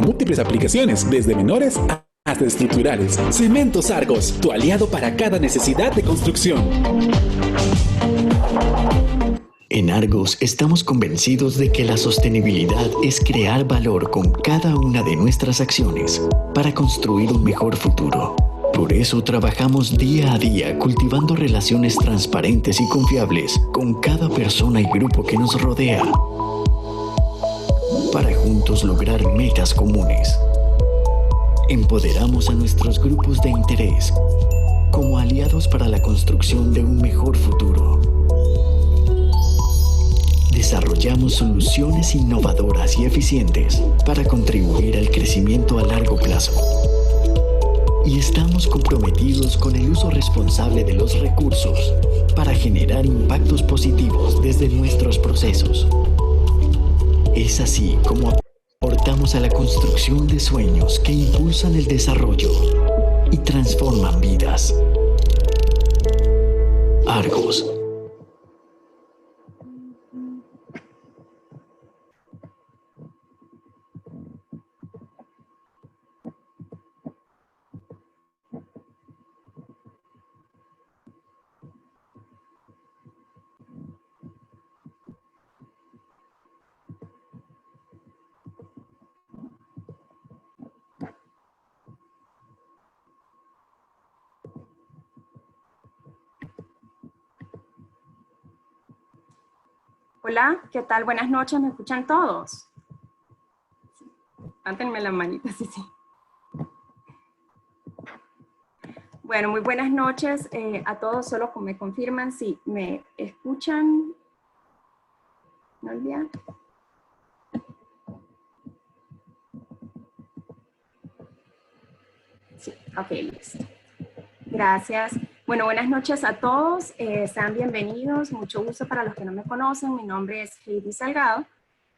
múltiples aplicaciones, desde menores hasta estructurales. Cementos Argos, tu aliado para cada necesidad de construcción. En Argos estamos convencidos de que la sostenibilidad es crear valor con cada una de nuestras acciones para construir un mejor futuro. Por eso trabajamos día a día cultivando relaciones transparentes y confiables con cada persona y grupo que nos rodea, para juntos lograr metas comunes. Empoderamos a nuestros grupos de interés como aliados para la construcción de un mejor futuro. Desarrollamos soluciones innovadoras y eficientes para contribuir al crecimiento a largo plazo. Y estamos comprometidos con el uso responsable de los recursos para generar impactos positivos desde nuestros procesos. Es así como aportamos a la construcción de sueños que impulsan el desarrollo y transforman vidas. Argos. Hola, ¿qué tal? Buenas noches, ¿me escuchan todos? Levántenme la manita, sí. Bueno, muy buenas noches a todos, solo me confirman si me escuchan. ¿No olvidan? Sí, ok, listo. Gracias. Bueno, buenas noches a todos, sean bienvenidos, mucho gusto para los que no me conocen, mi nombre es Heidi Salgado,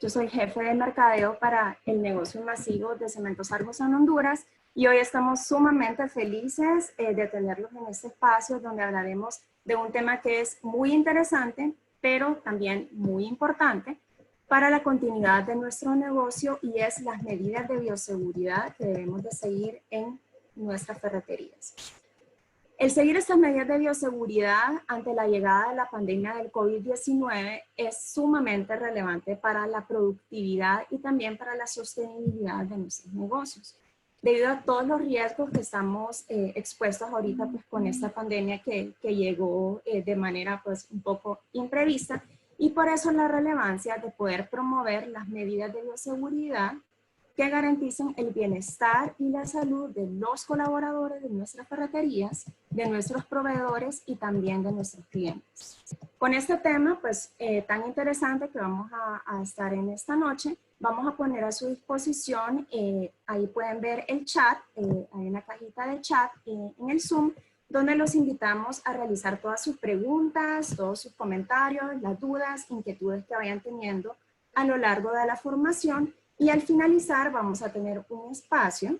yo soy jefe de mercadeo para el negocio masivo de Cementos Argos en Honduras y hoy estamos sumamente felices de tenerlos en este espacio donde hablaremos de un tema que es muy interesante, pero también muy importante para la continuidad de nuestro negocio y es las medidas de bioseguridad que debemos de seguir en nuestras ferreterías. El seguir estas medidas de bioseguridad ante la llegada de la pandemia del COVID-19 es sumamente relevante para la productividad y también para la sostenibilidad de nuestros negocios. Debido a todos los riesgos que estamos expuestos ahorita pues, con esta pandemia que llegó de manera pues, un poco imprevista y por eso la relevancia de poder promover las medidas de bioseguridad que garanticen el bienestar y la salud de los colaboradores de nuestras ferreterías, de nuestros proveedores y también de nuestros clientes. Con este tema, pues tan interesante que vamos a estar en esta noche, vamos a poner a su disposición, ahí pueden ver el chat, hay una cajita de chat en el Zoom, donde los invitamos a realizar todas sus preguntas, todos sus comentarios, las dudas, inquietudes que vayan teniendo a lo largo de la formación. Y al finalizar vamos a tener un espacio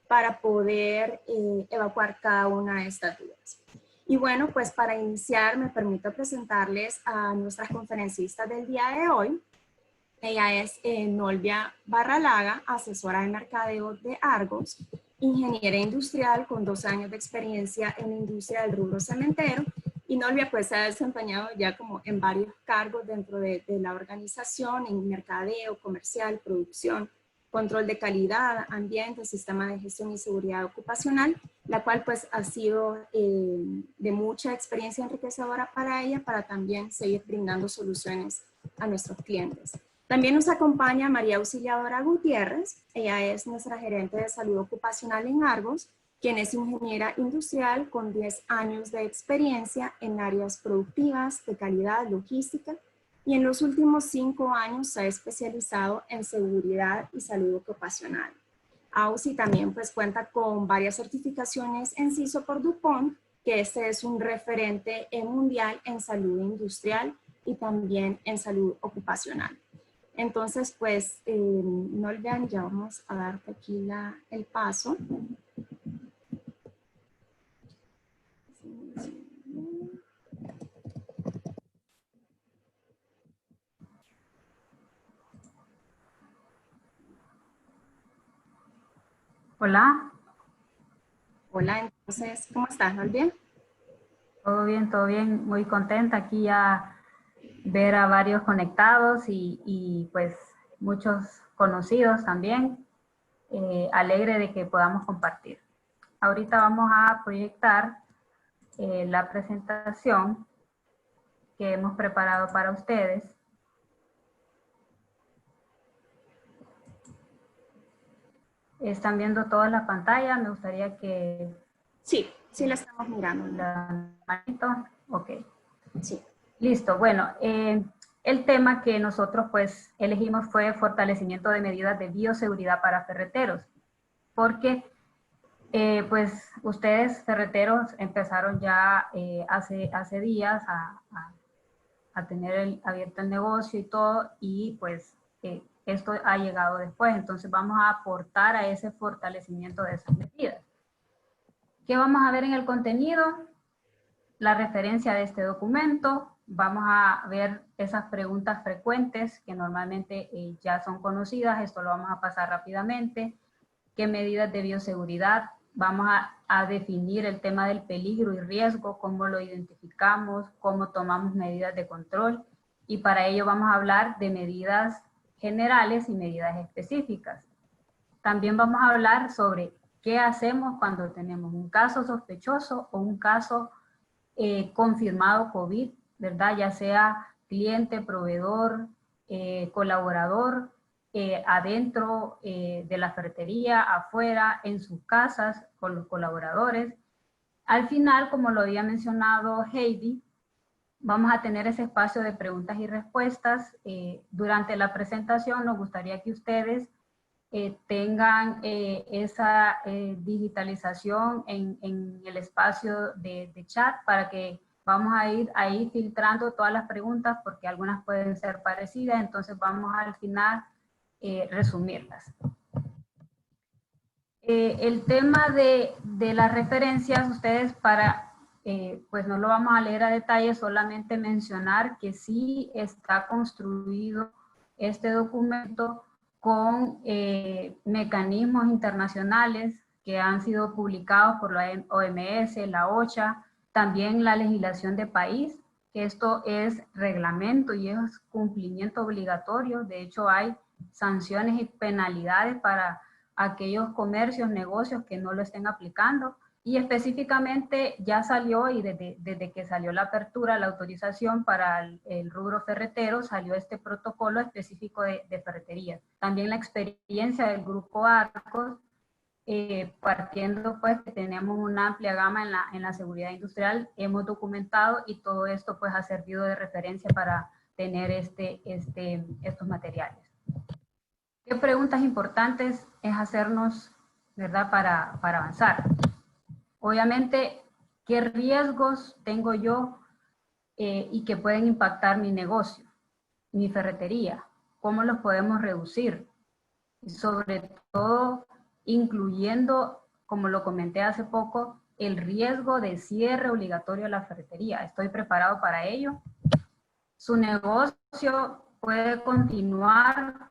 para poder evacuar cada una de estas dudas. Y bueno, pues para iniciar me permito presentarles a nuestras conferencistas del día de hoy. Ella es Nolvia Barralaga, asesora de mercadeo de Argos, ingeniera industrial con 2 años de experiencia en la industria del rubro cementero. Y Nolvia pues se ha desempeñado ya como en varios cargos dentro de la organización, en mercadeo, comercial, producción, control de calidad, ambiente, sistema de gestión y seguridad ocupacional, la cual pues ha sido de mucha experiencia enriquecedora para ella, para también seguir brindando soluciones a nuestros clientes. También nos acompaña María Auxiliadora Gutiérrez, ella es nuestra gerente de salud ocupacional en Argos, quien es ingeniera industrial con 10 años de experiencia en áreas productivas, de calidad, logística, y en los últimos 5 años se ha especializado en seguridad y salud ocupacional. AUSI también pues cuenta con varias certificaciones en CISO por DuPont, que este es un referente mundial en salud industrial y también en salud ocupacional. Entonces, pues, no olviden, ya vamos a darte aquí el paso. Hola, Hola, entonces, ¿cómo estás? ¿All bien? todo bien, muy contenta aquí ya ver a varios conectados y pues muchos conocidos también. Alegre de que podamos compartir. Ahorita vamos a proyectar la presentación que hemos preparado para ustedes. ¿Están viendo toda la pantalla? Me gustaría que Sí, sí la estamos mirando. la manito. Ok. Sí. Listo. Bueno, el tema que nosotros pues elegimos fue fortalecimiento de medidas de bioseguridad para ferreteros, porque pues ustedes ferreteros empezaron ya hace días a tener abierto el negocio y todo, y pues esto ha llegado después, entonces vamos a aportar a ese fortalecimiento de esas medidas. ¿Qué vamos a ver en el contenido? La referencia de este documento, vamos a ver esas preguntas frecuentes que normalmente ya son conocidas, esto lo vamos a pasar rápidamente. ¿Qué medidas de bioseguridad? Vamos a definir el tema del peligro y riesgo, cómo lo identificamos, cómo tomamos medidas de control, y para ello vamos a hablar de medidas generales y medidas específicas. También vamos a hablar sobre qué hacemos cuando tenemos un caso sospechoso o un caso confirmado COVID, ¿verdad? Ya sea cliente, proveedor, colaborador, adentro de la ferretería, afuera, en sus casas, con los colaboradores. Al final, como lo había mencionado Heidi, vamos a tener ese espacio de preguntas y respuestas. Durante la presentación nos gustaría que ustedes tengan esa digitalización en el espacio de chat, para que vamos a ir ahí filtrando todas las preguntas, porque algunas pueden ser parecidas, entonces vamos al final resumirlas. El tema de las referencias, ustedes pues no lo vamos a leer a detalle, solamente mencionar que sí está construido este documento con mecanismos internacionales que han sido publicados por la OMS, la OCHA, también la legislación de país, que esto es reglamento y es cumplimiento obligatorio. De hecho, hay sanciones y penalidades para aquellos comercios, negocios que no lo estén aplicando. Y específicamente ya salió, y desde que salió la apertura, la autorización para el rubro ferretero, salió este protocolo específico de ferretería. También la experiencia del grupo Arcos, partiendo pues que tenemos una amplia gama en la seguridad industrial, hemos documentado, y todo esto pues ha servido de referencia para tener estos materiales. ¿Qué preguntas importantes es hacernos, verdad, para avanzar? Obviamente, ¿qué riesgos tengo yo y que pueden impactar mi negocio, mi ferretería? ¿Cómo los podemos reducir? Y sobre todo, incluyendo, como lo comenté hace poco, el riesgo de cierre obligatorio de la ferretería. ¿Estoy preparado para ello? ¿Su negocio puede continuar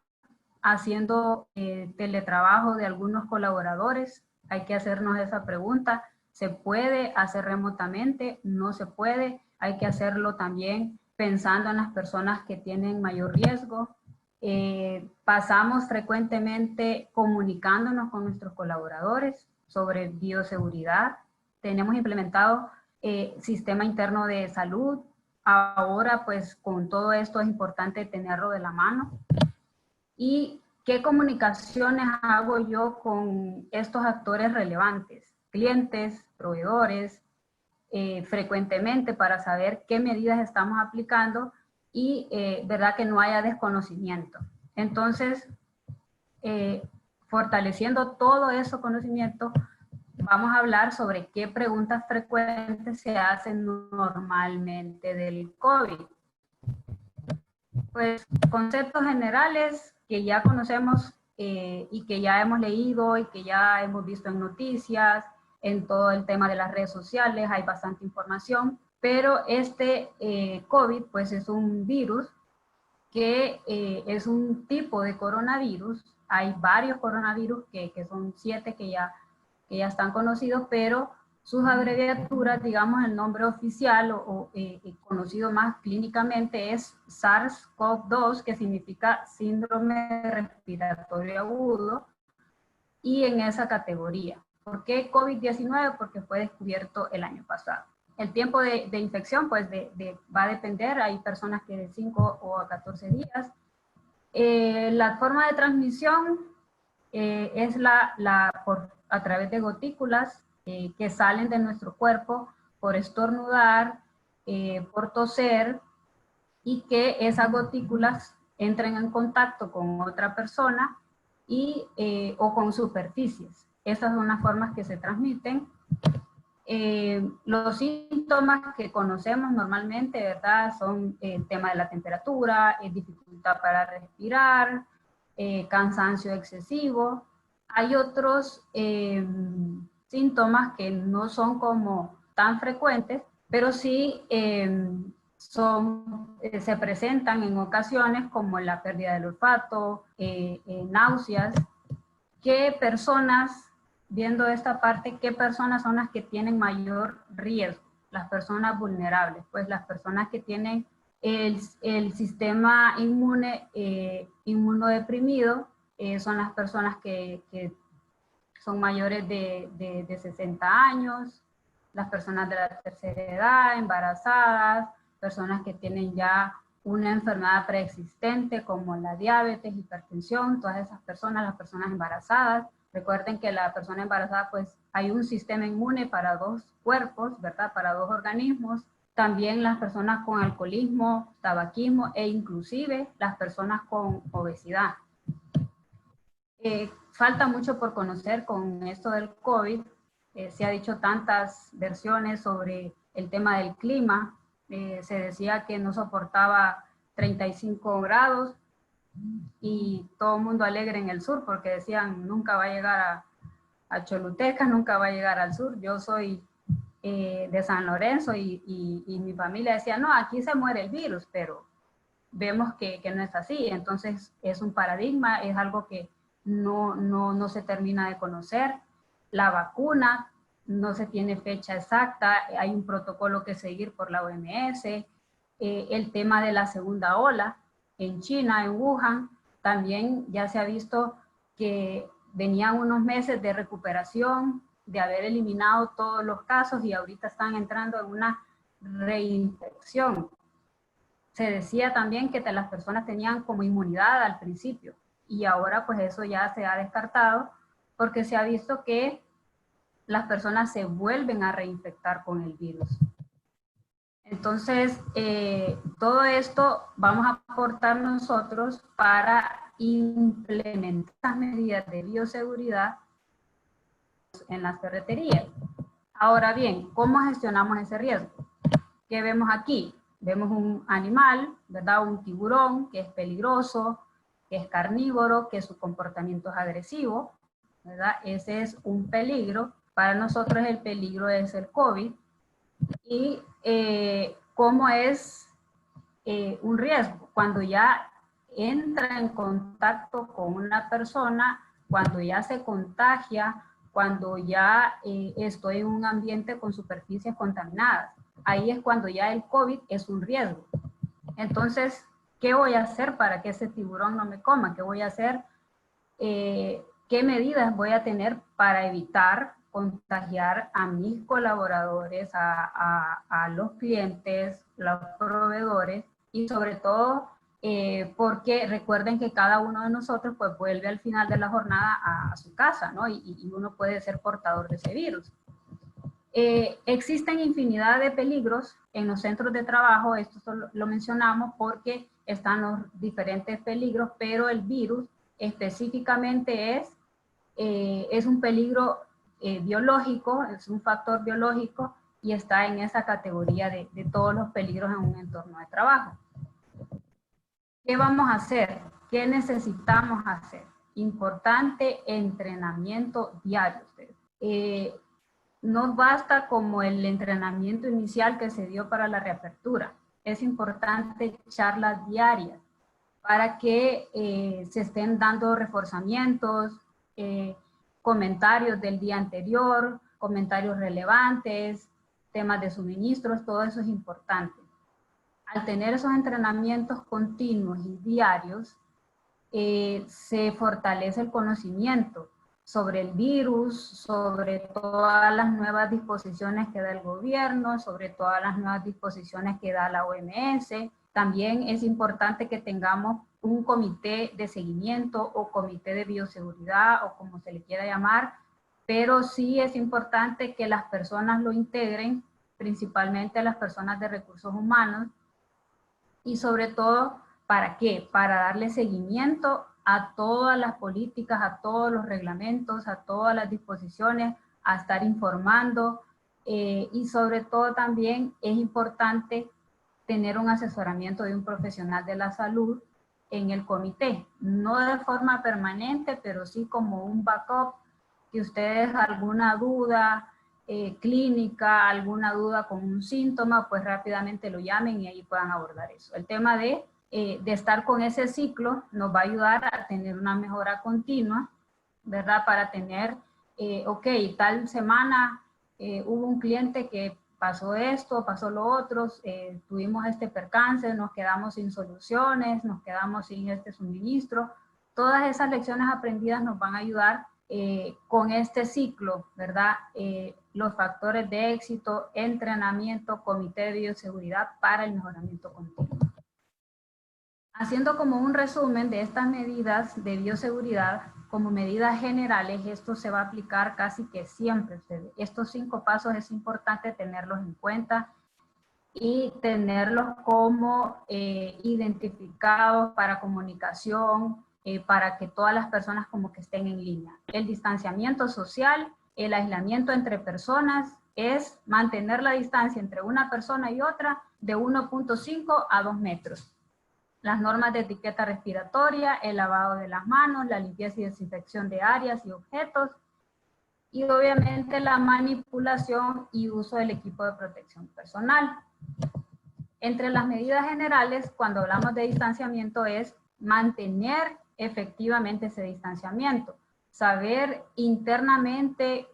haciendo teletrabajo de algunos colaboradores? Hay que hacernos esa pregunta. ¿Se puede hacer remotamente? ¿No se puede? Hay que hacerlo también pensando en las personas que tienen mayor riesgo. Pasamos frecuentemente comunicándonos con nuestros colaboradores sobre bioseguridad. Tenemos implementado sistema interno de salud. Ahora, pues, con todo esto es importante tenerlo de la mano. ¿Y qué comunicaciones hago yo con estos actores relevantes? Clientes, proveedores, frecuentemente, para saber qué medidas estamos aplicando y, verdad, que no haya desconocimiento. Entonces, fortaleciendo todo ese conocimiento, vamos a hablar sobre qué preguntas frecuentes se hacen normalmente del COVID. Pues conceptos generales que ya conocemos y que ya hemos leído y que ya hemos visto en noticias, en todo el tema de las redes sociales, hay bastante información, pero este COVID pues es un virus que es un tipo de coronavirus hay varios coronavirus, que son 7 que ya están conocidos, pero sus abreviaturas, digamos, el nombre oficial o conocido más clínicamente es SARS-CoV-2, que significa síndrome respiratorio agudo, y en esa categoría. ¿Por qué COVID-19? Porque fue descubierto el año pasado. El tiempo de infección pues va a depender, hay personas que de 5 o a 14 días. La forma de transmisión es a través de gotículas que salen de nuestro cuerpo por estornudar, por toser, y que esas gotículas entren en contacto con otra persona o con superficies. Esas son las formas que se transmiten. Los síntomas que conocemos normalmente, ¿verdad? Son el tema de la temperatura, dificultad para respirar, cansancio excesivo. Hay otros síntomas que no son como tan frecuentes, pero sí se presentan en ocasiones, como la pérdida del olfato, náuseas. ¿Qué personas, viendo esta parte, qué personas son las que tienen mayor riesgo? Las personas vulnerables, pues las personas que tienen el sistema inmunodeprimido, son las personas que son mayores de 60 años, las personas de la tercera edad, embarazadas, personas que tienen ya una enfermedad preexistente como la diabetes, hipertensión, todas esas personas, las personas embarazadas. Recuerden que la persona embarazada, pues hay un sistema inmune para 2 cuerpos, ¿verdad? Para 2 organismos. También las personas con alcoholismo, tabaquismo e inclusive las personas con obesidad. Falta mucho por conocer con esto del COVID. Se ha dicho tantas versiones sobre el tema del clima. Se decía que no soportaba 35 grados y todo el mundo alegre en el sur porque decían nunca va a llegar a Choluteca, nunca va a llegar al sur. Yo soy de San Lorenzo y mi familia decía, no, aquí se muere el virus, pero vemos que no es así. Entonces es un paradigma, es algo que no se termina de conocer. La vacuna no se tiene fecha exacta, hay un protocolo que seguir por la OMS. El tema de la segunda ola en China, en Wuhan, también ya se ha visto que venían unos meses de recuperación, de haber eliminado todos los casos y ahorita están entrando en una reinfección. Se decía también que las personas tenían como inmunidad al principio y ahora pues eso ya se ha descartado porque se ha visto que las personas se vuelven a reinfectar con el virus. Entonces, todo esto vamos a aportar nosotros para implementar medidas de bioseguridad en las ferreterías. Ahora bien, ¿cómo gestionamos ese riesgo? ¿Qué vemos aquí? Vemos un animal, ¿verdad? Un tiburón que es peligroso, que es carnívoro, que su comportamiento es agresivo, ¿verdad? Ese es un peligro. Para nosotros el peligro es el COVID. Y cómo es un riesgo cuando ya entra en contacto con una persona, cuando ya se contagia, cuando ya estoy en un ambiente con superficies contaminadas. Ahí es cuando ya el COVID es un riesgo. Entonces, ¿qué voy a hacer para que ese tiburón no me coma? ¿Qué voy a hacer? ¿Qué medidas voy a tener para evitar contagiar a mis colaboradores, a los clientes, los proveedores y sobre todo porque recuerden que cada uno de nosotros pues vuelve al final de la jornada a su casa, ¿no? Y uno puede ser portador de ese virus. Existen infinidad de peligros en los centros de trabajo, esto lo mencionamos porque están los diferentes peligros, pero el virus específicamente es un peligro biológico, es un factor biológico y está en esa categoría de todos los peligros en un entorno de trabajo. ¿Qué vamos a hacer? ¿Qué necesitamos hacer? Importante entrenamiento diario. No basta como el entrenamiento inicial que se dio para la reapertura. Es importante charlas diarias para que se estén dando reforzamientos, comentarios del día anterior, comentarios relevantes, temas de suministros, todo eso es importante. Al tener esos entrenamientos continuos y diarios, se fortalece el conocimiento sobre el virus, sobre todas las nuevas disposiciones que da el gobierno, sobre todas las nuevas disposiciones que da la OMS. También es importante que tengamos un comité de seguimiento o comité de bioseguridad o como se le quiera llamar, pero sí es importante que las personas lo integren, principalmente las personas de recursos humanos, y sobre todo, ¿para qué? Para darle seguimiento a todas las políticas, a todos los reglamentos, a todas las disposiciones, a estar informando, y sobre todo también es importante tener un asesoramiento de un profesional de la salud en el comité, no de forma permanente, pero sí como un backup, que ustedes alguna duda clínica, alguna duda con un síntoma, pues rápidamente lo llamen y ahí puedan abordar eso. El tema de estar con ese ciclo nos va a ayudar a tener una mejora continua, ¿verdad? Para tener, ok, tal semana hubo un cliente que pasó esto, pasó lo otro, tuvimos este percance, nos quedamos sin soluciones, nos quedamos sin este suministro. Todas esas lecciones aprendidas nos van a ayudar con este ciclo, ¿verdad? Los factores de éxito, entrenamiento, comité de bioseguridad para el mejoramiento continuo. Haciendo como un resumen de estas medidas de bioseguridad, como medidas generales, esto se va a aplicar casi que siempre. Estos 5 pasos es importante tenerlos en cuenta y tenerlos como identificados para comunicación, para que todas las personas como que estén en línea. El distanciamiento social, el aislamiento entre personas, es mantener la distancia entre una persona y otra de 1.5 a 2 metros. Las normas de etiqueta respiratoria, el lavado de las manos, la limpieza y desinfección de áreas y objetos, y obviamente la manipulación y uso del equipo de protección personal. Entre las medidas generales, cuando hablamos de distanciamiento, es mantener efectivamente ese distanciamiento, saber internamente,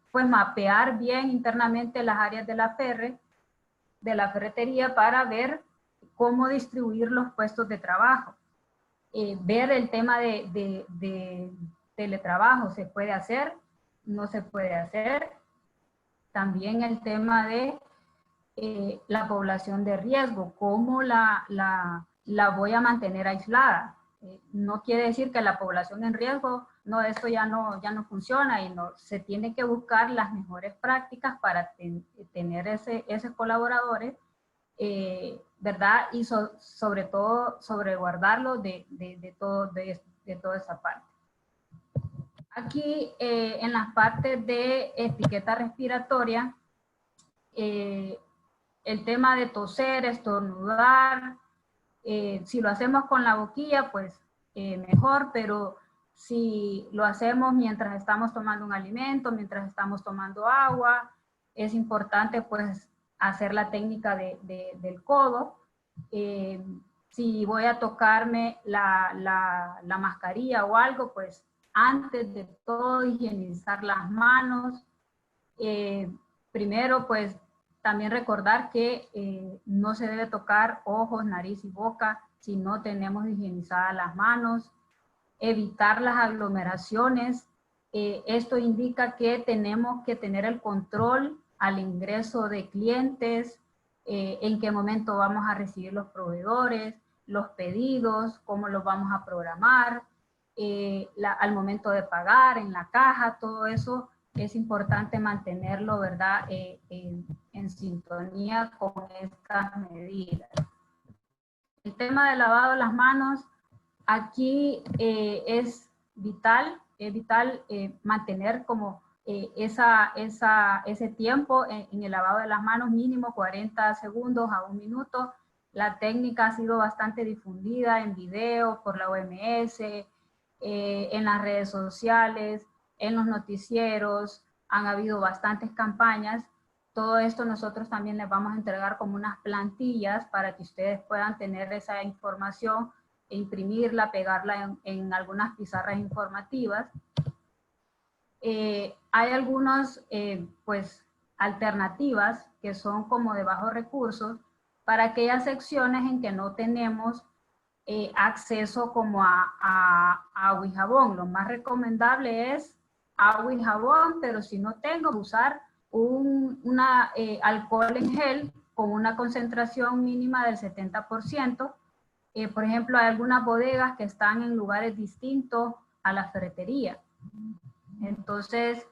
pues mapear bien internamente las áreas de la ferretería para ver cómo distribuir los puestos de trabajo, ver el tema de teletrabajo, ¿se puede hacer? ¿No se puede hacer? También el tema de la población de riesgo, cómo la voy a mantener aislada. No quiere decir que la población en riesgo, no, esto ya no funciona y no, se tiene que buscar las mejores prácticas para tener esos colaboradores, ¿verdad? Y sobre todo, sobreguardarlo de toda esa parte. Aquí, en las partes de etiqueta respiratoria, el tema de toser, estornudar, si lo hacemos con la boquilla, pues mejor, pero si lo hacemos mientras estamos tomando un alimento, mientras estamos tomando agua, es importante pues hacer la técnica del codo. Si voy a tocarme la mascarilla o algo, pues antes de todo higienizar las manos. Primero, pues también recordar que no se debe tocar ojos, nariz y boca si no tenemos higienizadas las manos. Evitar las aglomeraciones. Esto indica que tenemos que tener el control al ingreso de clientes, en qué momento vamos a recibir los proveedores, los pedidos, cómo los vamos a programar, al momento de pagar en la caja, todo eso es importante mantenerlo, ¿verdad? En sintonía con estas medidas. El tema del lavado de las manos, aquí es vital mantener como ese tiempo en el lavado de las manos, mínimo 40 segundos a 1 minuto. La técnica ha sido bastante difundida en video por la OMS, en las redes sociales, en los noticieros, han habido bastantes campañas. Todo esto nosotros también les vamos a entregar como unas plantillas para que ustedes puedan tener esa información imprimirla, pegarla en algunas pizarras informativas. Hay algunas pues, alternativas que son como de bajos recursos para aquellas secciones en que no tenemos acceso como a agua y jabón. Lo más recomendable es agua y jabón, pero si no tengo, usar alcohol en gel con una concentración mínima del 70%. Por ejemplo, hay algunas bodegas que están en lugares distintos a la ferretería. Entonces,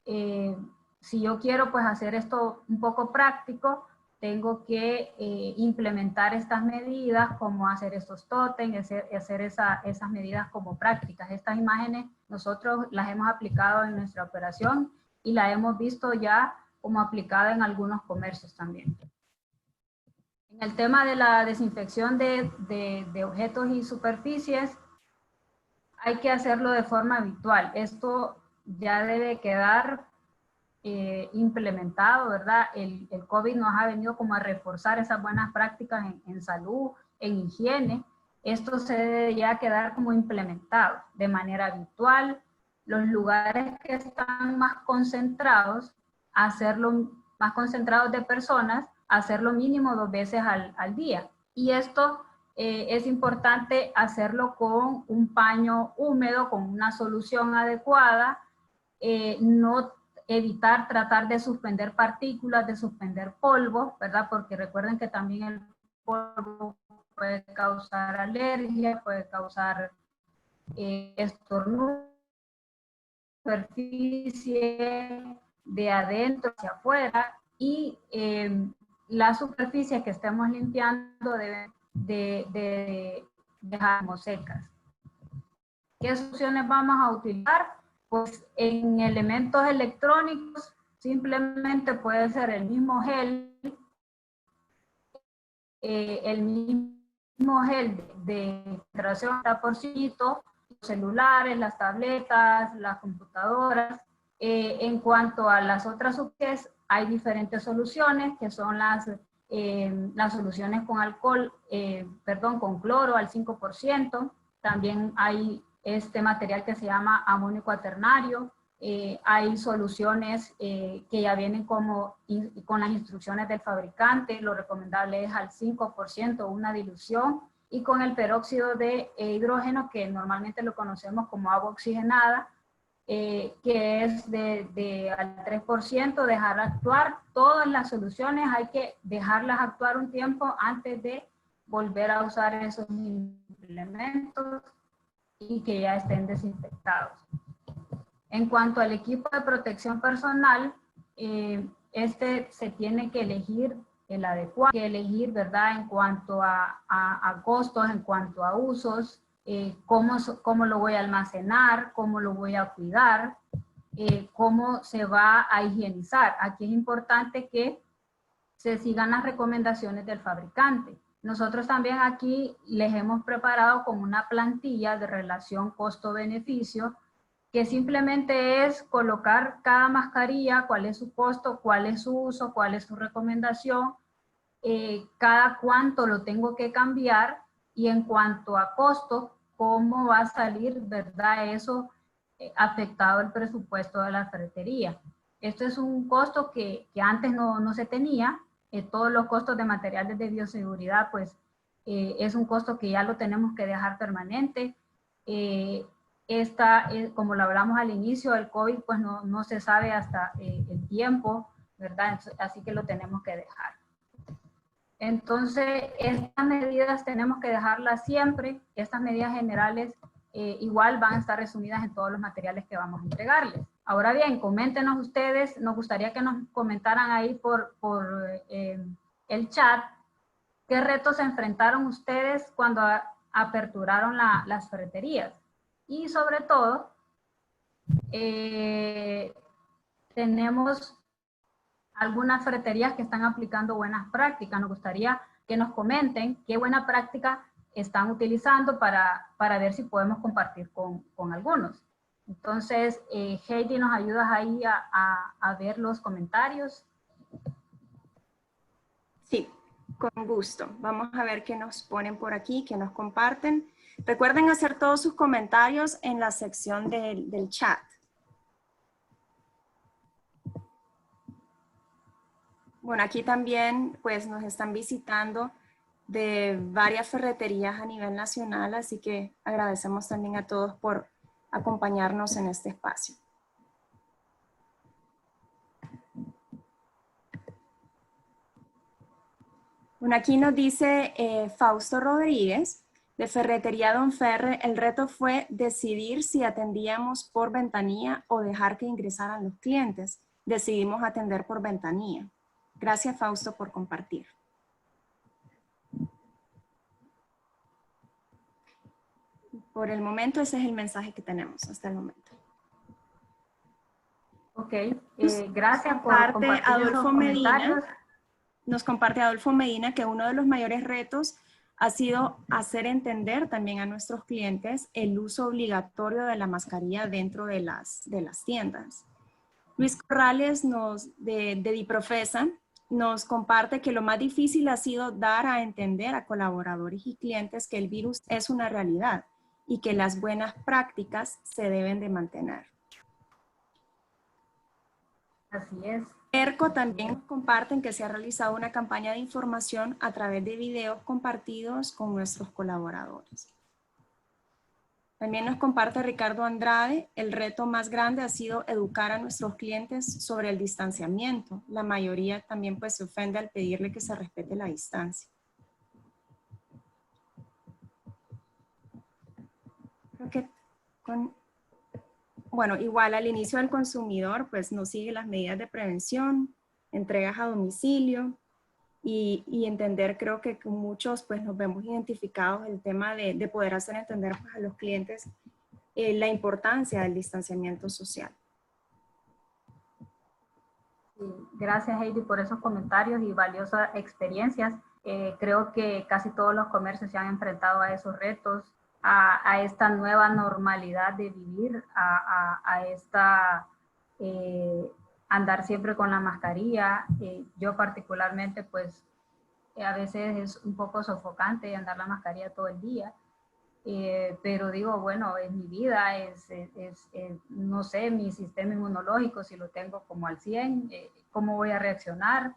si yo quiero pues hacer esto un poco práctico, tengo que implementar estas medidas, como hacer estos tótems, hacer esas medidas como prácticas. Estas imágenes nosotros las hemos aplicado en nuestra operación y la hemos visto ya como aplicada en algunos comercios también. En el tema de la desinfección de objetos y superficies, hay que hacerlo de forma habitual. Esto ya debe quedar implementado, ¿verdad? El COVID nos ha venido como a reforzar esas buenas prácticas en salud, en higiene. Esto se debe ya quedar como implementado de manera habitual. Los lugares que están más concentrados, más concentrados de personas, hacerlo mínimo 2 veces al día. Y esto es importante hacerlo con un paño húmedo, con una solución adecuada, no tratar de suspender partículas, de suspender polvo, ¿verdad? Porque recuerden que también el polvo puede causar alergia, puede causar estornudo, superficie de adentro hacia afuera, y las superficies que estemos limpiando deben de dejar secas. ¿Qué soluciones vamos a utilizar? Pues en elementos electrónicos simplemente puede ser el mismo gel, de filtración por ciento, los celulares, las tabletas, las computadoras. En cuanto a las otras superficies, hay diferentes soluciones que son las soluciones con alcohol, con cloro al 5%. También hay este material que se llama amonio cuaternario. Hay soluciones que ya vienen con las instrucciones del fabricante. Lo recomendable es al 5% una dilución, y con el peróxido de hidrógeno, que normalmente lo conocemos como agua oxigenada, que es al 3%, dejar actuar. Todas las soluciones hay que dejarlas actuar un tiempo antes de volver a usar esos implementos y que ya estén desinfectados. En cuanto al equipo de protección personal, se tiene que elegir el adecuado, ¿verdad? En cuanto a costos, en cuanto a usos, cómo lo voy a almacenar, cómo lo voy a cuidar, cómo se va a higienizar. Aquí es importante que se sigan las recomendaciones del fabricante. Nosotros también aquí les hemos preparado como una plantilla de relación costo-beneficio, que simplemente es colocar cada mascarilla, cuál es su costo, cuál es su uso, cuál es su recomendación, cada cuánto lo tengo que cambiar, y en cuanto a costo, cómo va a salir, ¿verdad? Eso afectado el presupuesto de la ferretería. Esto es un costo que antes no se tenía. Todos los costos de materiales de bioseguridad, pues es un costo que ya lo tenemos que dejar permanente. Como lo hablamos al inicio, el COVID pues no se sabe hasta el tiempo, ¿verdad? Así que lo tenemos que dejar. Entonces, estas medidas tenemos que dejarlas siempre. Estas medidas generales igual van a estar resumidas en todos los materiales que vamos a entregarles. Ahora bien, coméntenos ustedes, nos gustaría que nos comentaran ahí por el chat, ¿qué retos se enfrentaron ustedes cuando aperturaron las ferreterías? Y sobre todo, tenemos algunas ferreterías que están aplicando buenas prácticas. Nos gustaría que nos comenten qué buena práctica están utilizando para ver si podemos compartir con algunos. Entonces, Heidi, ¿nos ayudas ahí a ver los comentarios? Sí, con gusto. Vamos a ver qué nos ponen por aquí, qué nos comparten. Recuerden hacer todos sus comentarios en la sección del chat. Bueno, aquí también pues nos están visitando de varias ferreterías a nivel nacional, así que agradecemos también a todos por acompañarnos en este espacio. Bueno, aquí nos dice Fausto Rodríguez, de Ferretería Don Ferre, el reto fue decidir si atendíamos por ventanilla o dejar que ingresaran los clientes. Decidimos atender por ventanilla. Gracias, Fausto, por compartir. Por el momento, ese es el mensaje que tenemos hasta el momento. Ok, gracias por compartir Adolfo esos comentarios. Nos comparte Adolfo Medina que uno de los mayores retos ha sido hacer entender también a nuestros clientes el uso obligatorio de la mascarilla dentro de las tiendas. Luis Corrales de Diprofesa nos comparte que lo más difícil ha sido dar a entender a colaboradores y clientes que el virus es una realidad y que las buenas prácticas se deben de mantener. Así es. ERCO también comparten que se ha realizado una campaña de información a través de videos compartidos con nuestros colaboradores. También nos comparte Ricardo Andrade, el reto más grande ha sido educar a nuestros clientes sobre el distanciamiento. La mayoría también pues se ofende al pedirle que se respete la distancia. Creo que bueno, igual al inicio del consumidor, pues no sigue las medidas de prevención, entregas a domicilio y entender, creo que con muchos pues nos vemos identificados el tema de poder hacer entender pues, a los clientes la importancia del distanciamiento social. Sí, gracias Heidi por esos comentarios y valiosas experiencias. Creo que casi todos los comercios se han enfrentado a esos retos, a esta nueva normalidad de vivir, a esta andar siempre con la mascarilla. Yo particularmente pues a veces es un poco sofocante andar la mascarilla todo el día, pero digo, bueno, es mi vida, no sé, mi sistema inmunológico, si lo tengo como al 100, cómo voy a reaccionar.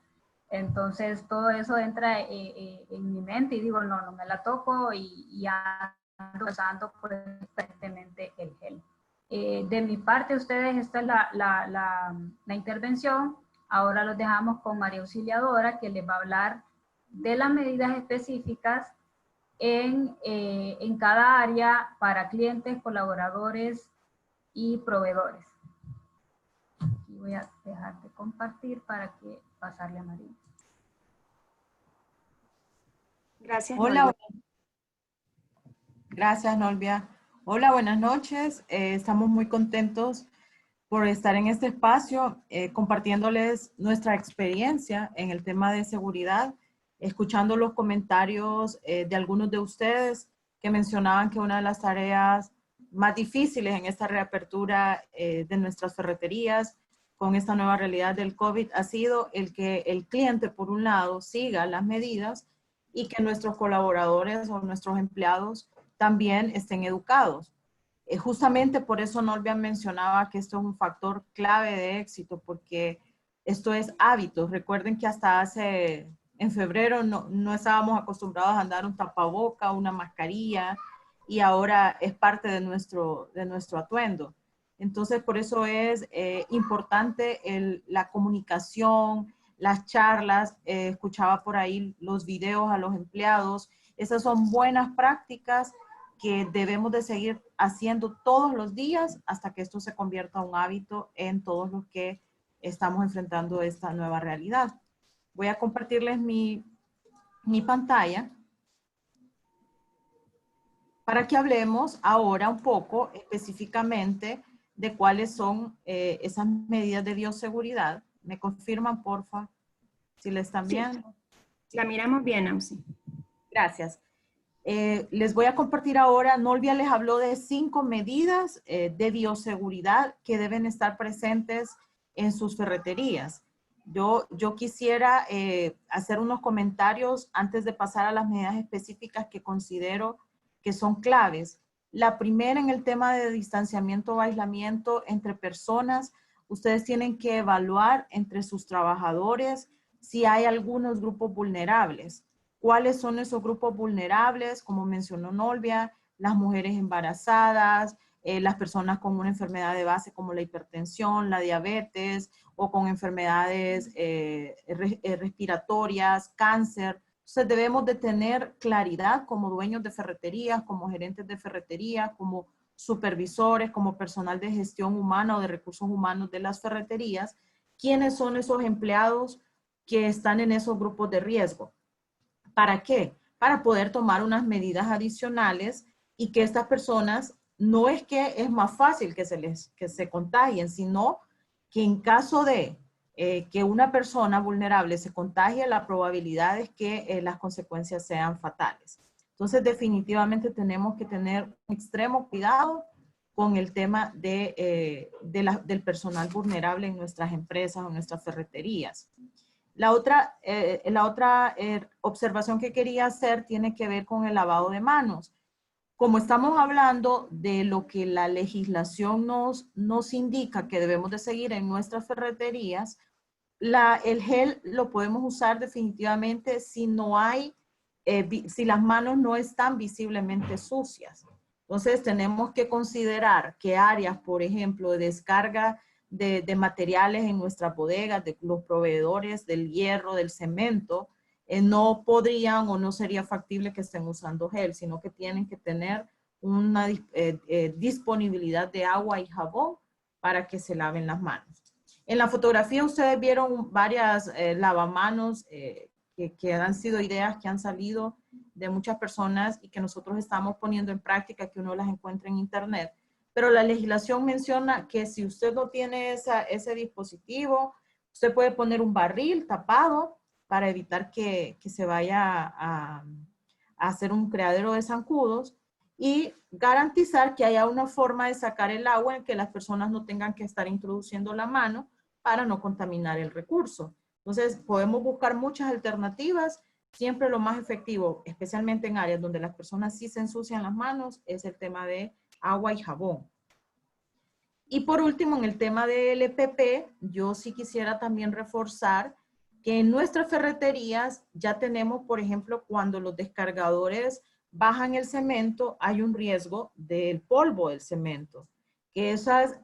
Entonces todo eso entra en mi mente y digo, no me la toco y ando usando constantemente el gel. De mi parte, ustedes, esta es la intervención. Ahora los dejamos con María Auxiliadora, que les va a hablar de las medidas específicas en cada área para clientes, colaboradores y proveedores. Aquí voy a dejar de compartir para que pasarle a María. Gracias. Hola. Gracias, Nolvia. Hola, buenas noches. Estamos muy contentos por estar en este espacio compartiéndoles nuestra experiencia en el tema de seguridad, escuchando los comentarios de algunos de ustedes que mencionaban que una de las tareas más difíciles en esta reapertura de nuestras ferreterías con esta nueva realidad del COVID ha sido el que el cliente, por un lado, siga las medidas y que nuestros colaboradores o nuestros empleados también estén educados. Justamente por eso Nolvia mencionaba que esto es un factor clave de éxito, porque esto es hábitos. Recuerden que hasta en febrero no estábamos acostumbrados a andar un tapaboca, una mascarilla, y ahora es parte de nuestro atuendo. Entonces, por eso es importante la comunicación, las charlas, escuchaba por ahí los videos a los empleados. Esas son buenas prácticas que debemos de seguir haciendo todos los días hasta que esto se convierta en un hábito en todos los que estamos enfrentando esta nueva realidad. Voy a compartirles mi pantalla para que hablemos ahora un poco específicamente de cuáles son esas medidas de bioseguridad. ¿Me confirman, porfa, si le están viendo? Sí. La miramos bien, Auxi. Gracias. Les voy a compartir ahora, Nolvia les habló de 5 medidas de bioseguridad que deben estar presentes en sus ferreterías. Yo quisiera hacer unos comentarios antes de pasar a las medidas específicas que considero que son claves. La primera, en el tema de distanciamiento o aislamiento entre personas, ustedes tienen que evaluar entre sus trabajadores si hay algunos grupos vulnerables. ¿Cuáles son esos grupos vulnerables? Como mencionó Nolvia, las mujeres embarazadas, las personas con una enfermedad de base como la hipertensión, la diabetes o con enfermedades respiratorias, cáncer. Entonces debemos de tener claridad como dueños de ferreterías, como gerentes de ferretería, como supervisores, como personal de gestión humana o de recursos humanos de las ferreterías, quiénes son esos empleados que están en esos grupos de riesgo. ¿Para qué? Para poder tomar unas medidas adicionales y que estas personas, no es que es más fácil que se contagien, sino que en caso de que una persona vulnerable se contagie, la probabilidad es que las consecuencias sean fatales. Entonces, definitivamente tenemos que tener un extremo cuidado con el tema del personal vulnerable en nuestras empresas o en nuestras ferreterías. La otra observación que quería hacer tiene que ver con el lavado de manos. Como estamos hablando de lo que la legislación nos indica que debemos de seguir en nuestras ferreterías, el gel lo podemos usar definitivamente si no hay, si las manos no están visiblemente sucias. Entonces tenemos que considerar que áreas, por ejemplo, de descarga de materiales en nuestras bodegas, de los proveedores del hierro, del cemento, no podrían o no sería factible que estén usando gel, sino que tienen que tener una disponibilidad de agua y jabón para que se laven las manos. En la fotografía ustedes vieron varias lavamanos que han sido ideas que han salido de muchas personas y que nosotros estamos poniendo en práctica, que uno las encuentra en internet. Pero la legislación menciona que si usted no tiene ese dispositivo, usted puede poner un barril tapado para evitar que se vaya a hacer un criadero de zancudos y garantizar que haya una forma de sacar el agua en que las personas no tengan que estar introduciendo la mano para no contaminar el recurso. Entonces, podemos buscar muchas alternativas. Siempre lo más efectivo, especialmente en áreas donde las personas sí se ensucian las manos, es el tema de agua y jabón. Y por último, en el tema del EPP, yo sí quisiera también reforzar que en nuestras ferreterías ya tenemos, por ejemplo, cuando los descargadores bajan el cemento, hay un riesgo del polvo del cemento. Que esas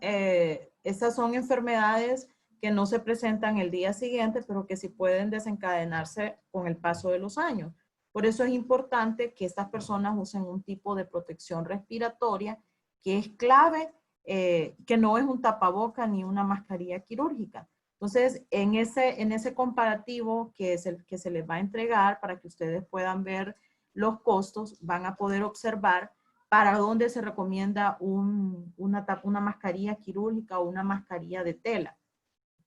son enfermedades que no se presentan el día siguiente, pero que sí pueden desencadenarse con el paso de los años. Por eso es importante que estas personas usen un tipo de protección respiratoria que es clave, que no es un tapaboca ni una mascarilla quirúrgica. Entonces, en ese comparativo que se les va a entregar para que ustedes puedan ver los costos, van a poder observar para dónde se recomienda una mascarilla quirúrgica o una mascarilla de tela.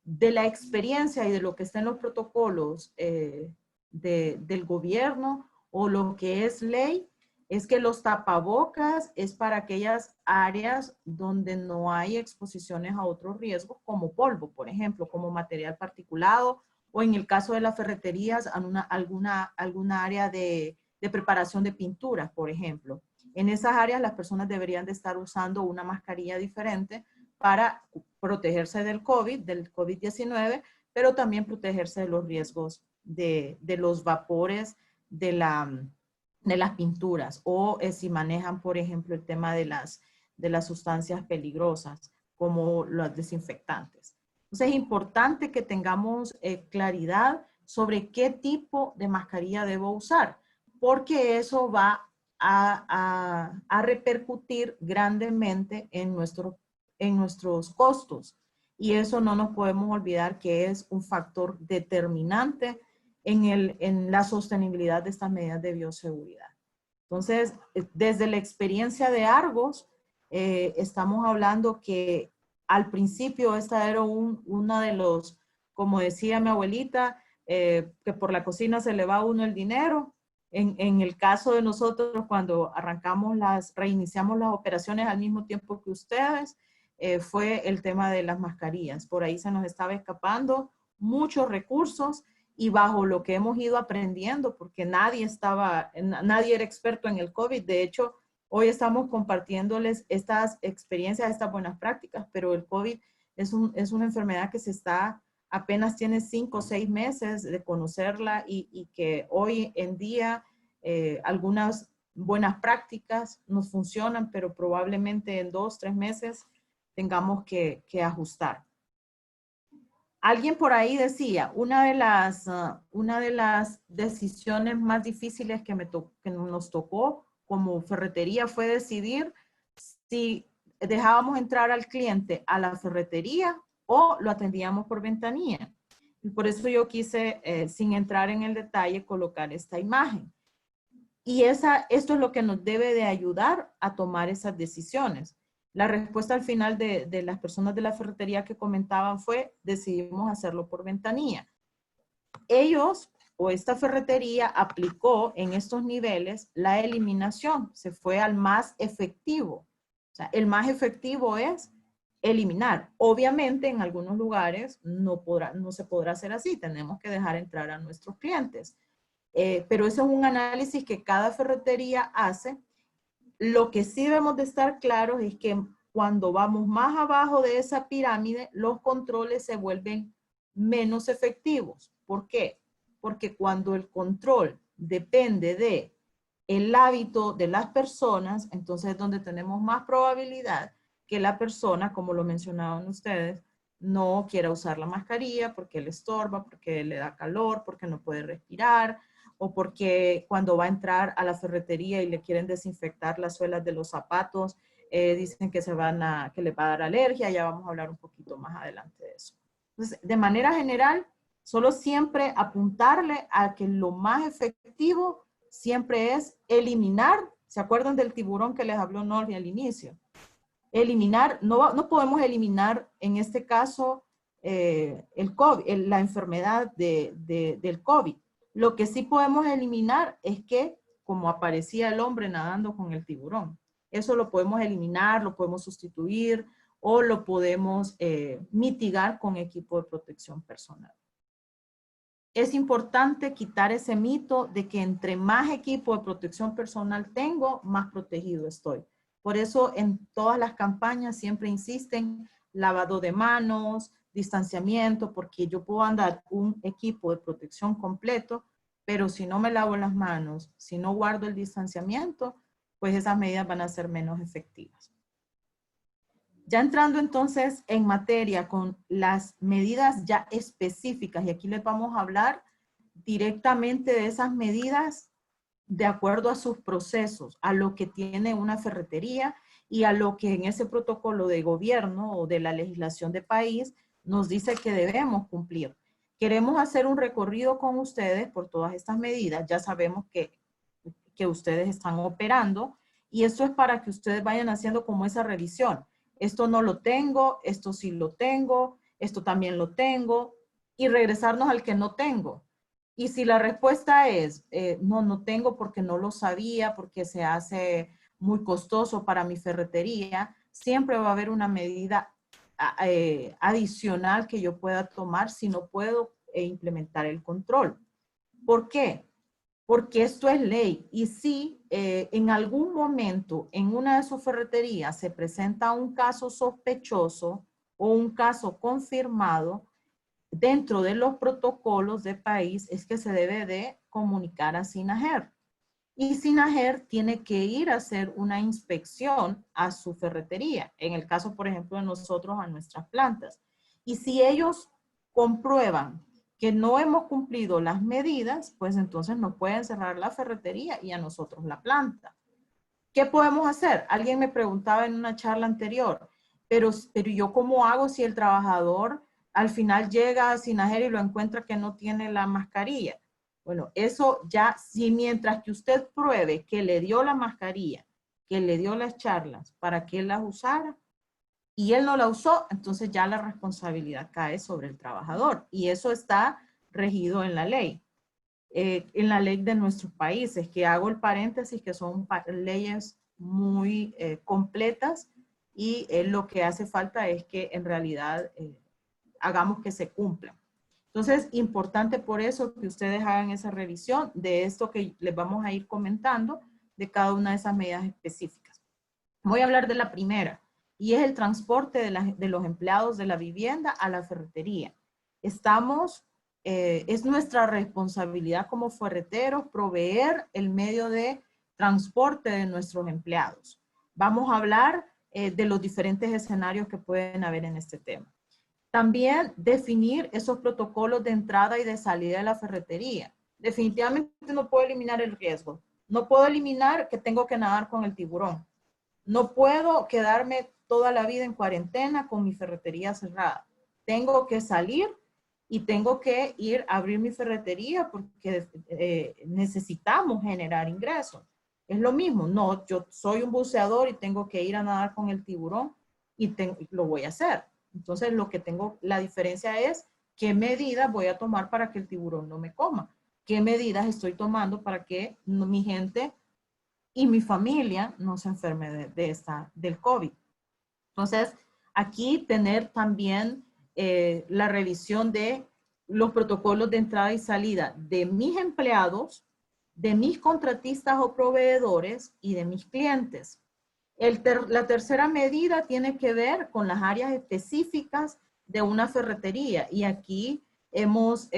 De la experiencia y de lo que está en los protocolos del gobierno o lo que es ley, es que los tapabocas es para aquellas áreas donde no hay exposiciones a otros riesgos como polvo, por ejemplo, como material particulado, o en el caso de las ferreterías, alguna área de preparación de pinturas, por ejemplo. En esas áreas las personas deberían de estar usando una mascarilla diferente para protegerse del COVID-19, pero también protegerse de los riesgos de los vapores de las pinturas o si manejan, por ejemplo, el tema de las sustancias peligrosas como los desinfectantes. Entonces es importante que tengamos claridad sobre qué tipo de mascarilla debo usar, porque eso va a repercutir grandemente en nuestros costos. Y eso no nos podemos olvidar que es un factor determinante en la sostenibilidad de estas medidas de bioseguridad. Entonces, desde la experiencia de Argos, estamos hablando que al principio esta era una de los, como decía mi abuelita, que por la cocina se le va a uno el dinero. En el caso de nosotros, cuando reiniciamos las operaciones al mismo tiempo que ustedes, fue el tema de las mascarillas. Por ahí se nos estaba escapando muchos recursos y bajo lo que hemos ido aprendiendo, porque nadie era experto en el COVID. De hecho, Hoy estamos compartiéndoles estas experiencias, estas buenas prácticas, pero el COVID es una enfermedad que apenas tiene 5 o 6 meses de conocerla y que hoy en día algunas buenas prácticas nos funcionan, pero probablemente en 2 o 3 meses tengamos que ajustar. Alguien por ahí decía, una de las decisiones más difíciles que nos tocó como ferretería fue decidir si dejábamos entrar al cliente a la ferretería o lo atendíamos por ventanilla. Y por eso yo quise, sin entrar en el detalle, colocar esta imagen. Y esto es lo que nos debe de ayudar a tomar esas decisiones. La respuesta al final de las personas de la ferretería que comentaban fue, decidimos hacerlo por ventanilla. Ellos o esta ferretería aplicó en estos niveles la eliminación, se fue al más efectivo. O sea, el más efectivo es eliminar. Obviamente en algunos lugares no se podrá hacer así, tenemos que dejar entrar a nuestros clientes. Pero eso es un análisis que cada ferretería hace. Lo que sí debemos de estar claros es que cuando vamos más abajo de esa pirámide, los controles se vuelven menos efectivos. ¿Por qué? Porque cuando el control depende de el hábito de las personas, entonces es donde tenemos más probabilidad que la persona, como lo mencionaban ustedes, no quiera usar la mascarilla porque le estorba, porque le da calor, porque no puede respirar, o porque cuando va a entrar a la ferretería y le quieren desinfectar las suelas de los zapatos, dicen que que le va a dar alergia. Ya vamos a hablar un poquito más adelante de eso. Entonces, de manera general, solo siempre apuntarle a que lo más efectivo siempre es eliminar. ¿Se acuerdan del tiburón que les habló Norri al inicio? Eliminar, no podemos eliminar en este caso el COVID, la enfermedad del COVID. Lo que sí podemos eliminar es que, como aparecía el hombre nadando con el tiburón, eso lo podemos eliminar, lo podemos sustituir o lo podemos mitigar con equipo de protección personal. Es importante quitar ese mito de que entre más equipo de protección personal tengo, más protegido estoy. Por eso en todas las campañas siempre insisten lavado de manos, distanciamiento, porque yo puedo andar un equipo de protección completo, pero si no me lavo las manos, si no guardo el distanciamiento, pues esas medidas van a ser menos efectivas. Ya entrando entonces en materia con las medidas ya específicas, y aquí les vamos a hablar directamente de esas medidas de acuerdo a sus procesos, a lo que tiene una ferretería y a lo que en ese protocolo de gobierno o de la legislación de país nos dice que debemos cumplir. Queremos hacer un recorrido con ustedes por todas estas medidas. Ya sabemos que ustedes están operando y esto es para que ustedes vayan haciendo como esa revisión. Esto no lo tengo, esto sí lo tengo, esto también lo tengo, y regresarnos al que no tengo. Y si la respuesta es, no tengo porque no lo sabía, porque se hace muy costoso para mi ferretería, siempre va a haber una medida adicional que yo pueda tomar si no puedo implementar el control. ¿Por qué? Porque esto es ley. Y si en algún momento en una de sus ferreterías se presenta un caso sospechoso o un caso confirmado, dentro de los protocolos de país es que se debe de comunicar a SINAGER. Y SINAGER tiene que ir a hacer una inspección a su ferretería. En el caso, por ejemplo, de nosotros, a nuestras plantas. Y si ellos comprueban que no hemos cumplido las medidas, pues entonces nos pueden cerrar la ferretería y a nosotros la planta. ¿Qué podemos hacer? Alguien me preguntaba en una charla anterior, pero yo ¿cómo hago si el trabajador al final llega a SINAGER y lo encuentra que no tiene la mascarilla? Bueno, eso ya, si mientras que usted pruebe que le dio la mascarilla, que le dio las charlas para que él las usara, y él no la usó, entonces ya la responsabilidad cae sobre el trabajador. Y eso está regido en la ley de nuestros países, que hago el paréntesis, que son leyes muy completas, y lo que hace falta es que en realidad hagamos que se cumplan. Entonces, importante por eso que ustedes hagan esa revisión de esto que les vamos a ir comentando, de cada una de esas medidas específicas. Voy a hablar de la primera, y es el transporte de los empleados de la vivienda a la ferretería. Es nuestra responsabilidad como ferreteros proveer el medio de transporte de nuestros empleados. Vamos a hablar de los diferentes escenarios que pueden haber en este tema. También definir esos protocolos de entrada y de salida de la ferretería. Definitivamente no puedo eliminar el riesgo. No puedo eliminar que tengo que nadar con el tiburón. No puedo quedarme toda la vida en cuarentena con mi ferretería cerrada. Tengo que salir y tengo que ir a abrir mi ferretería porque necesitamos generar ingresos. Es lo mismo. No, yo soy un buceador y tengo que ir a nadar con el tiburón y lo voy a hacer. Entonces, la diferencia es qué medidas voy a tomar para que el tiburón no me coma. ¿Qué medidas estoy tomando para que mi gente y mi familia no se enferme del COVID? Entonces, aquí tener también la revisión de los protocolos de entrada y salida de mis empleados, de mis contratistas o proveedores y de mis clientes. La tercera medida tiene que ver con las áreas específicas de una ferretería, y aquí hemos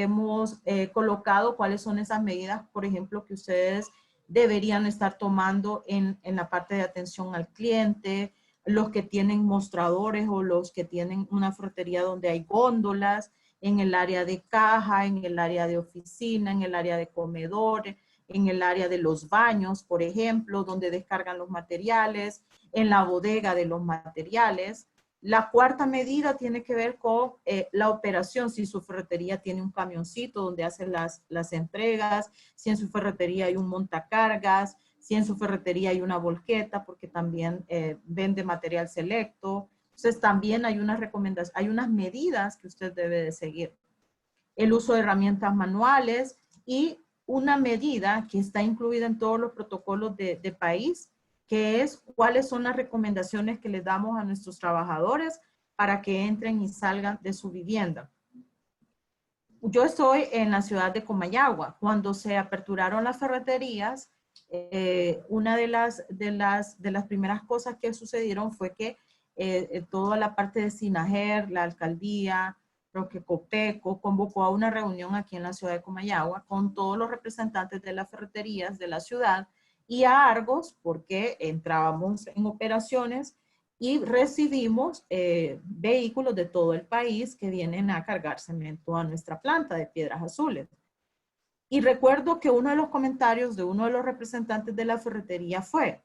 colocado cuáles son esas medidas, por ejemplo, que ustedes deberían estar tomando en la parte de atención al cliente, los que tienen mostradores o los que tienen una ferretería donde hay góndolas, en el área de caja, en el área de oficina, en el área de comedores, en el área de los baños, por ejemplo, donde descargan los materiales, en la bodega de los materiales. La cuarta medida tiene que ver con la operación, si su ferretería tiene un camioncito donde hacen las entregas, si en su ferretería hay un montacargas, si en su ferretería hay una volqueta, porque también vende material selecto. Entonces también hay unas recomendaciones, hay unas medidas que usted debe de seguir. El uso de herramientas manuales y una medida que está incluida en todos los protocolos de país, que es cuáles son las recomendaciones que les damos a nuestros trabajadores para que entren y salgan de su vivienda. Yo estoy en la ciudad de Comayagua. Cuando se aperturaron las ferreterías, una de las primeras cosas que sucedieron fue que toda la parte de SINAGER, la alcaldía, creo que COPECO, convocó a una reunión aquí en la ciudad de Comayagua con todos los representantes de las ferreterías de la ciudad y a Argos, porque entrábamos en operaciones y recibimos vehículos de todo el país que vienen a cargar cemento a nuestra planta de Piedras Azules. Y recuerdo que uno de los comentarios de uno de los representantes de la ferretería fue: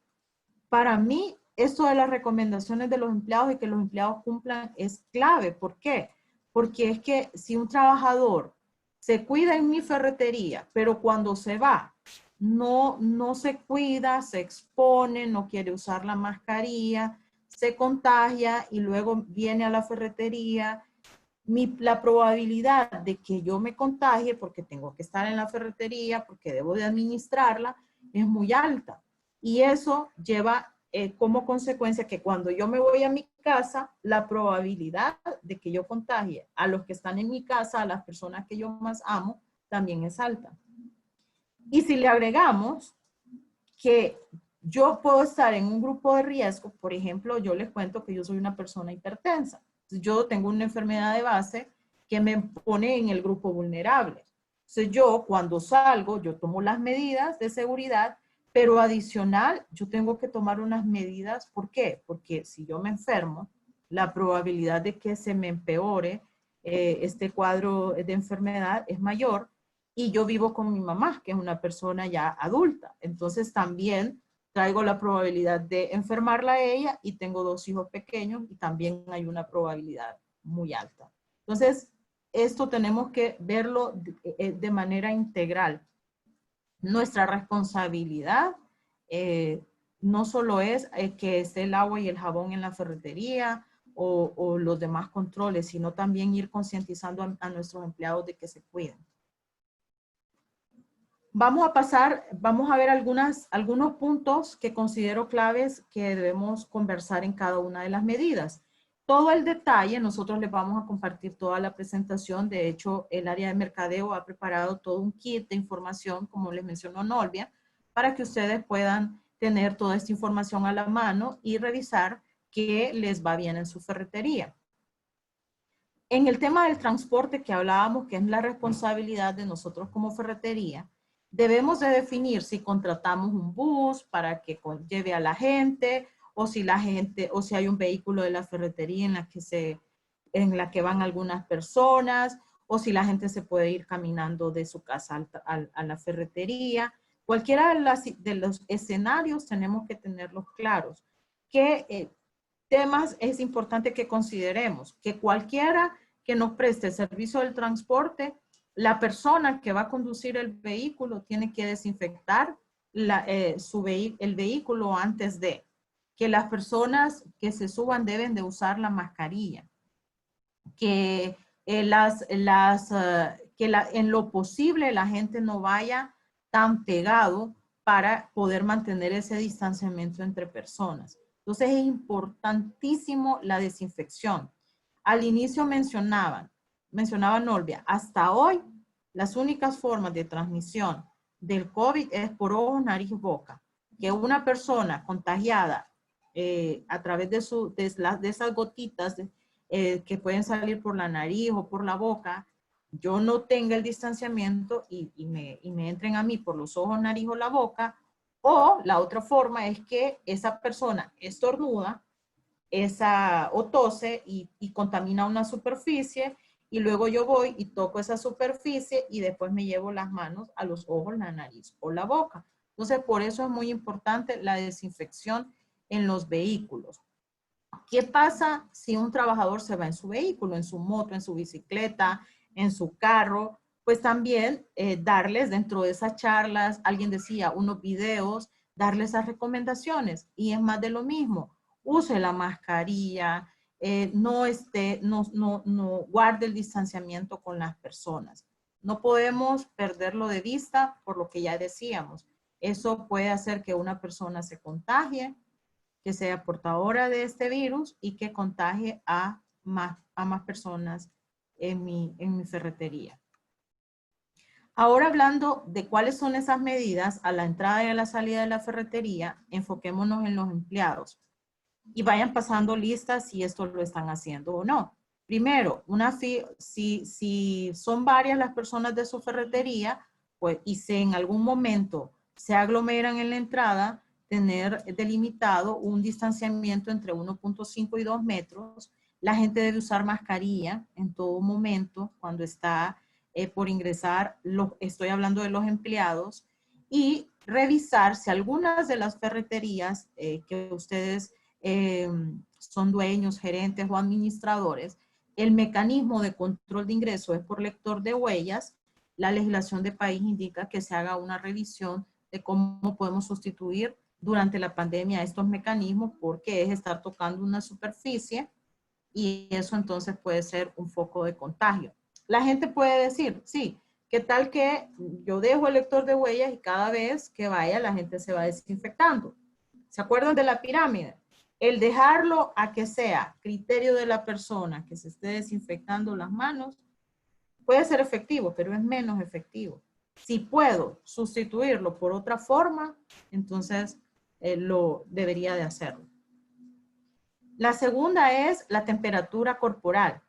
para mí, esto de las recomendaciones de los empleados y que los empleados cumplan es clave. ¿Por qué? Porque es que si un trabajador se cuida en mi ferretería, pero cuando se va, no se cuida, se expone, no quiere usar la mascarilla, se contagia y luego viene a la ferretería, la probabilidad de que yo me contagie porque tengo que estar en la ferretería, porque debo de administrarla, es muy alta. Y eso lleva como consecuencia que cuando yo me voy a mi casa, la probabilidad de que yo contagie a los que están en mi casa, a las personas que yo más amo, también es alta. Y si le agregamos que yo puedo estar en un grupo de riesgo, por ejemplo, yo les cuento que yo soy una persona hipertensa. Yo tengo una enfermedad de base que me pone en el grupo vulnerable. Entonces yo cuando salgo, yo tomo las medidas de seguridad, pero adicional, yo tengo que tomar unas medidas. ¿Por qué? Porque si yo me enfermo, la probabilidad de que se me empeore este cuadro de enfermedad es mayor. Y yo vivo con mi mamá, que es una persona ya adulta. Entonces también traigo la probabilidad de enfermarla a ella y tengo 2 hijos pequeños y también hay una probabilidad muy alta. Entonces, esto tenemos que verlo de manera integral. Nuestra responsabilidad no solo es que esté el agua y el jabón en la ferretería o los demás controles, sino también ir concientizando a nuestros empleados de que se cuiden. Vamos a ver algunos puntos que considero claves que debemos conversar en cada una de las medidas. Todo el detalle, nosotros les vamos a compartir toda la presentación. De hecho, el área de mercadeo ha preparado todo un kit de información, como les mencionó Nolvia, para que ustedes puedan tener toda esta información a la mano y revisar que les va bien en su ferretería. En el tema del transporte que hablábamos, que es la responsabilidad de nosotros como ferretería, debemos de definir si contratamos un bus para que lleve a la gente, o si hay un vehículo de la ferretería en la que van algunas personas, o si la gente se puede ir caminando de su casa a la ferretería. Cualquiera de los escenarios tenemos que tenerlos claros. ¿Qué temas es importante que consideremos? Que cualquiera que nos preste el servicio del transporte, la persona que va a conducir el vehículo tiene que desinfectar el vehículo antes de. Que las personas que se suban deben de usar la mascarilla. Que en lo posible la gente no vaya tan pegado para poder mantener ese distanciamiento entre personas. Entonces es importantísimo la desinfección. Al inicio mencionaba Olvia, hasta hoy las únicas formas de transmisión del COVID es por ojos, nariz y boca. Que una persona contagiada a través de esas gotitas que pueden salir por la nariz o por la boca, yo no tenga el distanciamiento y me entren a mí por los ojos, nariz o la boca. O la otra forma es que esa persona estornuda o tose y contamina una superficie, y luego yo voy y toco esa superficie y después me llevo las manos a los ojos, la nariz o la boca. Entonces, por eso es muy importante la desinfección en los vehículos. ¿Qué pasa si un trabajador se va en su vehículo, en su moto, en su bicicleta, en su carro? Pues también darles dentro de esas charlas, alguien decía, unos videos, darles esas recomendaciones. Y es más de lo mismo. Use la mascarilla, no guarde el distanciamiento con las personas. No podemos perderlo de vista por lo que ya decíamos. Eso puede hacer que una persona se contagie, que sea portadora de este virus y que contagie a más personas en mi ferretería. Ahora, hablando de cuáles son esas medidas a la entrada y a la salida de la ferretería, enfoquémonos en los empleados y vayan pasando listas si esto lo están haciendo o no. Primero, si son varias las personas de su ferretería, pues, y si en algún momento se aglomeran en la entrada, tener delimitado un distanciamiento entre 1.5 y 2 metros. La gente debe usar mascarilla en todo momento cuando está por ingresar. Estoy hablando de los empleados. Y revisar si algunas de las ferreterías que ustedes son dueños, gerentes o administradores, el mecanismo de control de ingreso es por lector de huellas. La legislación de país indica que se haga una revisión de cómo podemos sustituir durante la pandemia estos mecanismos, porque es estar tocando una superficie y eso entonces puede ser un foco de contagio. La gente puede decir, sí, ¿qué tal que yo dejo el lector de huellas y cada vez que vaya la gente se va desinfectando? ¿Se acuerdan de la pirámide? El dejarlo a que sea criterio de la persona que se esté desinfectando las manos puede ser efectivo, pero es menos efectivo. Si puedo sustituirlo por otra forma, entonces lo debería de hacerlo. La segunda es la temperatura corporal.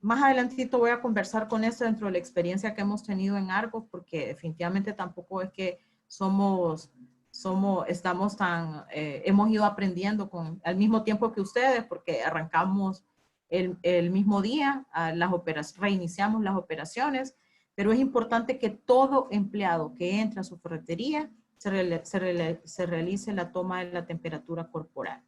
Más adelantito voy a conversar con esto dentro de la experiencia que hemos tenido en Argos, porque definitivamente tampoco es que hemos ido aprendiendo al mismo tiempo que ustedes, porque arrancamos el mismo día, reiniciamos las operaciones, pero es importante que todo empleado que entre a su ferretería se realice la toma de la temperatura corporal.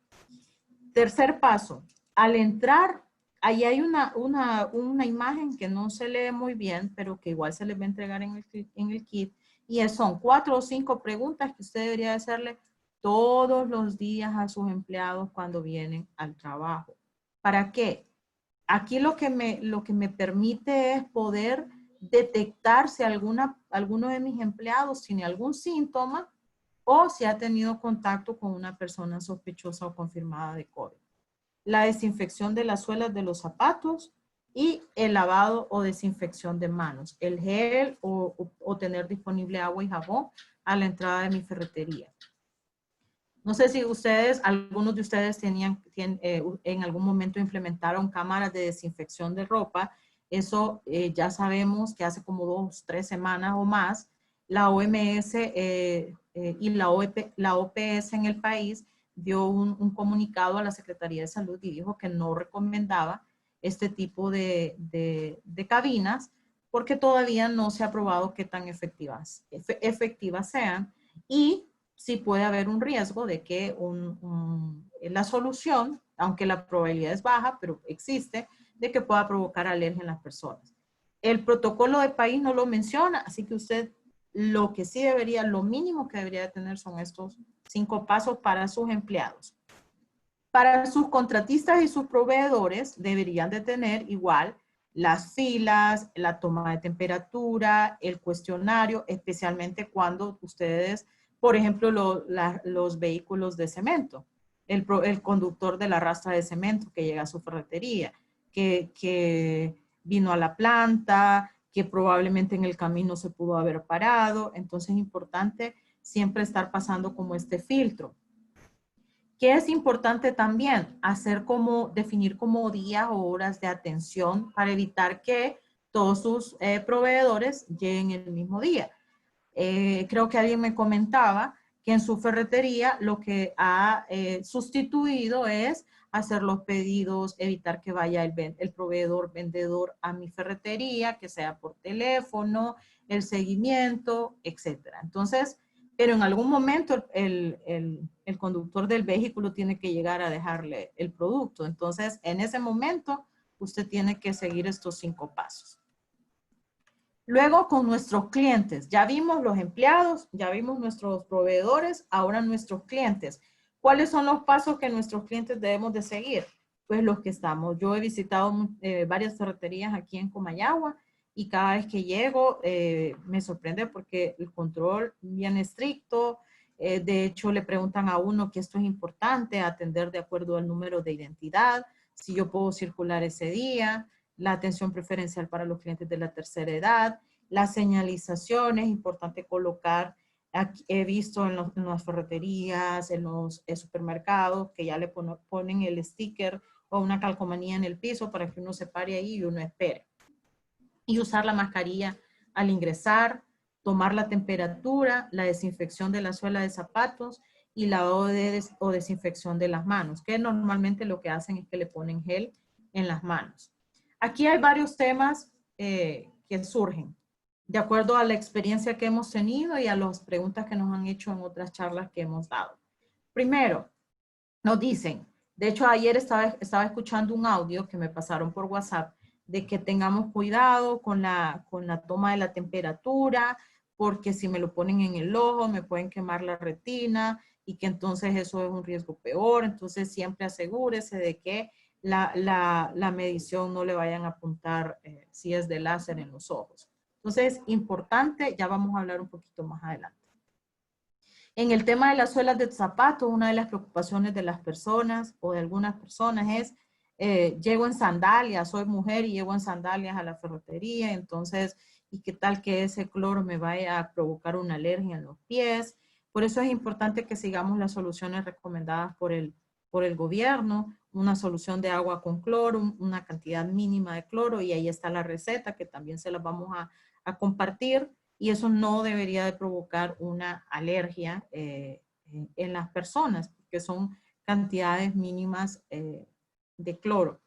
Tercer paso, al entrar, ahí hay una imagen que no se lee muy bien, pero que igual se les va a entregar en el kit, y son 4 o 5 preguntas que usted debería hacerle todos los días a sus empleados cuando vienen al trabajo. ¿Para qué? Aquí lo que me permite es poder detectar si alguno de mis empleados tiene algún síntoma o si ha tenido contacto con una persona sospechosa o confirmada de COVID. La desinfección de las suelas de los zapatos, y el lavado o desinfección de manos, el gel o tener disponible agua y jabón a la entrada de mi ferretería. No sé si algunos de ustedes en algún momento implementaron cámaras de desinfección de ropa. Eso ya sabemos que hace como 2, 3 semanas o más, la OMS y la OPS en el país dio un comunicado a la Secretaría de Salud y dijo que no recomendaba este tipo de cabinas porque todavía no se ha probado qué tan efectivas sean y sí puede haber un riesgo de que la solución, aunque la probabilidad es baja, pero existe, de que pueda provocar alergia en las personas. El protocolo del país no lo menciona, así que usted lo que sí debería, lo mínimo que debería tener son estos 5 pasos para sus empleados. Para sus contratistas y sus proveedores deberían de tener igual las filas, la toma de temperatura, el cuestionario, especialmente cuando ustedes, por ejemplo, los vehículos de cemento, el conductor de la rastra de cemento que llega a su ferretería, que vino a la planta, que probablemente en el camino se pudo haber parado. Entonces es importante siempre estar pasando como este filtro. ¿Qué es importante también? Definir como días o horas de atención para evitar que todos sus proveedores lleguen el mismo día. Creo que alguien me comentaba que en su ferretería lo que ha sustituido es hacer los pedidos, evitar que vaya el proveedor vendedor a mi ferretería, que sea por teléfono, el seguimiento, etcétera. Entonces, pero en algún momento el conductor del vehículo tiene que llegar a dejarle el producto. Entonces, en ese momento, usted tiene que seguir estos 5 pasos. Luego, con nuestros clientes. Ya vimos los empleados, ya vimos nuestros proveedores, ahora nuestros clientes. ¿Cuáles son los pasos que nuestros clientes debemos de seguir? Pues los que estamos. Yo he visitado varias ferreterías aquí en Comayagua y cada vez que llego me sorprende porque el control bien estricto. De hecho, le preguntan a uno que esto es importante, atender de acuerdo al número de identidad, si yo puedo circular ese día, la atención preferencial para los clientes de la tercera edad, la señalización, es importante colocar, aquí he visto en las ferreterías, en los supermercados, que ya le ponen el sticker o una calcomanía en el piso para que uno se pare ahí y uno espere. Y usar la mascarilla al ingresar, tomar la temperatura, la desinfección de la suela de zapatos y lavado o desinfección de las manos, que normalmente lo que hacen es que le ponen gel en las manos. Aquí hay varios temas que surgen de acuerdo a la experiencia que hemos tenido y a las preguntas que nos han hecho en otras charlas que hemos dado. Primero, nos dicen, de hecho ayer estaba escuchando un audio que me pasaron por WhatsApp de que tengamos cuidado con la toma de la temperatura, porque si me lo ponen en el ojo me pueden quemar la retina y que entonces eso es un riesgo peor. Entonces siempre asegúrese de que la medición no le vayan a apuntar si es de láser en los ojos. Entonces, importante, ya vamos a hablar un poquito más adelante. En el tema de las suelas de zapatos, una de las preocupaciones de las personas o de algunas personas es, llego en sandalias, soy mujer y llego en sandalias a la ferretería, entonces, ¿y qué tal que ese cloro me vaya a provocar una alergia en los pies? Por eso es importante que sigamos las soluciones recomendadas por el gobierno, una solución de agua con cloro, una cantidad mínima de cloro, y ahí está la receta que también se las vamos a compartir, y eso no debería de provocar una alergia en las personas, porque son cantidades mínimas de cloro.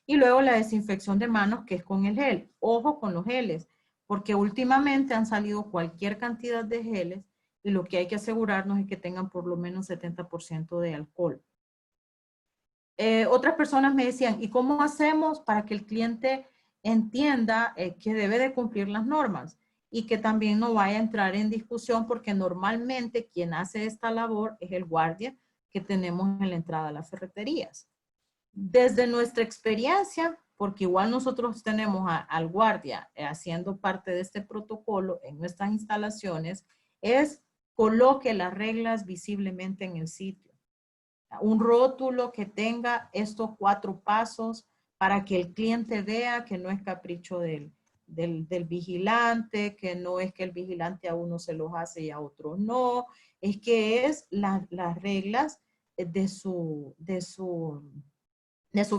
Y luego la desinfección de manos, que es con el gel. Ojo con los geles, porque últimamente han salido cualquier cantidad de geles y lo que hay que asegurarnos es que tengan por lo menos 70% de alcohol. Otras personas me decían, ¿y cómo hacemos para que el cliente entienda que debe de cumplir las normas y que también no vaya a entrar en discusión? Porque normalmente quien hace esta labor es el guardia que tenemos en la entrada a las ferreterías. Desde nuestra experiencia, porque igual nosotros tenemos al guardia haciendo parte de este protocolo en nuestras instalaciones, es coloque las reglas visiblemente en el sitio. Un rótulo que tenga estos 4 pasos para que el cliente vea que no es capricho del vigilante, que no es que el vigilante a uno se los hace y a otros no, es que es las reglas de su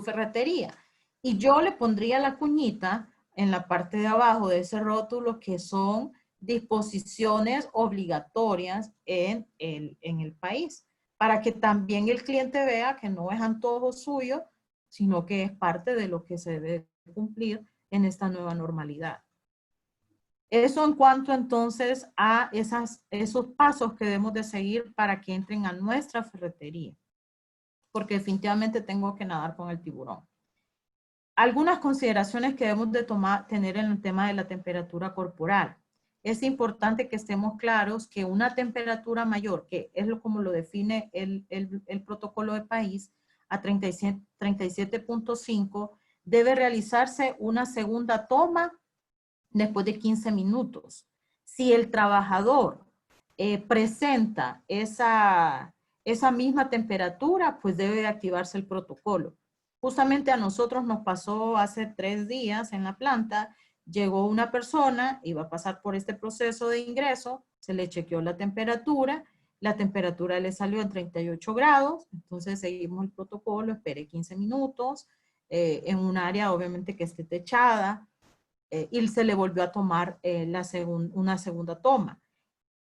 ferretería. Y yo le pondría la cuñita en la parte de abajo de ese rótulo que son disposiciones obligatorias en el país, para que también el cliente vea que no es antojo suyo, sino que es parte de lo que se debe cumplir en esta nueva normalidad. Eso en cuanto entonces a esos pasos que debemos de seguir para que entren a nuestra ferretería, porque definitivamente tengo que nadar con el tiburón. Algunas consideraciones que debemos de tener en el tema de la temperatura corporal. Es importante que estemos claros que una temperatura mayor, que es como lo define el protocolo de país, a 37.5, debe realizarse una segunda toma después de 15 minutos. Si el trabajador presenta esa misma temperatura, pues debe de activarse el protocolo. Justamente a nosotros nos pasó hace 3 días en la planta, llegó una persona, iba a pasar por este proceso de ingreso, se le chequeó la temperatura le salió en 38 grados, entonces seguimos el protocolo, esperé 15 minutos, en un área obviamente que esté techada, y se le volvió a tomar una segunda toma.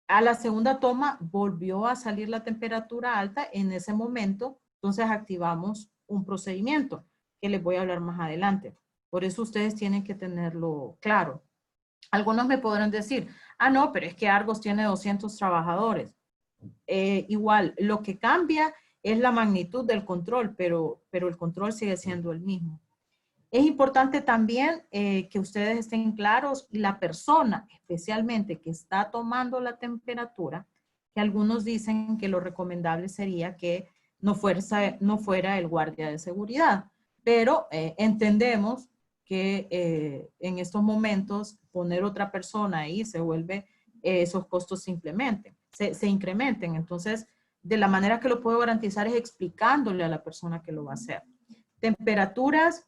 A la segunda toma volvió a salir la temperatura alta en ese momento, entonces activamos un procedimiento que les voy a hablar más adelante. Por eso ustedes tienen que tenerlo claro. Algunos me podrán decir, no, pero es que Argos tiene 200 trabajadores. Igual, lo que cambia es la magnitud del control, pero el control sigue siendo el mismo. Es importante también que ustedes estén claros, la persona especialmente que está tomando la temperatura, que algunos dicen que lo recomendable sería que no fuera el guardia de seguridad, pero entendemos que en estos momentos poner otra persona ahí se vuelve, esos costos se incrementen. Entonces, de la manera que lo puedo garantizar es explicándole a la persona que lo va a hacer. Temperaturas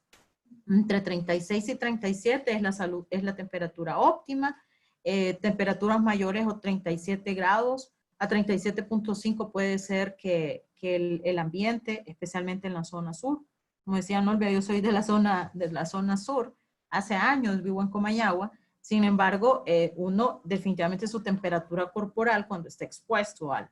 entre 36 y 37 es la temperatura óptima. Temperaturas mayores o 37 grados a 37.5 puede ser que el ambiente, especialmente en la zona sur, como decía Norvia, yo soy de la zona sur, hace años vivo en Comayagua. Sin embargo, uno definitivamente su temperatura corporal cuando está expuesto a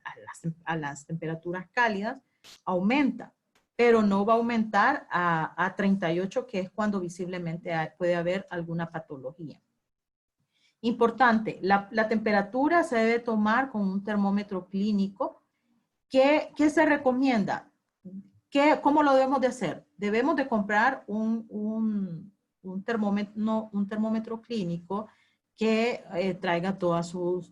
las temperaturas cálidas aumenta, pero no va a aumentar a 38, que es cuando visiblemente puede haber alguna patología. Importante, la temperatura se debe tomar con un termómetro clínico. ¿Qué se recomienda? ¿Cómo lo debemos de hacer? Debemos de comprar un termómetro clínico que traiga todas sus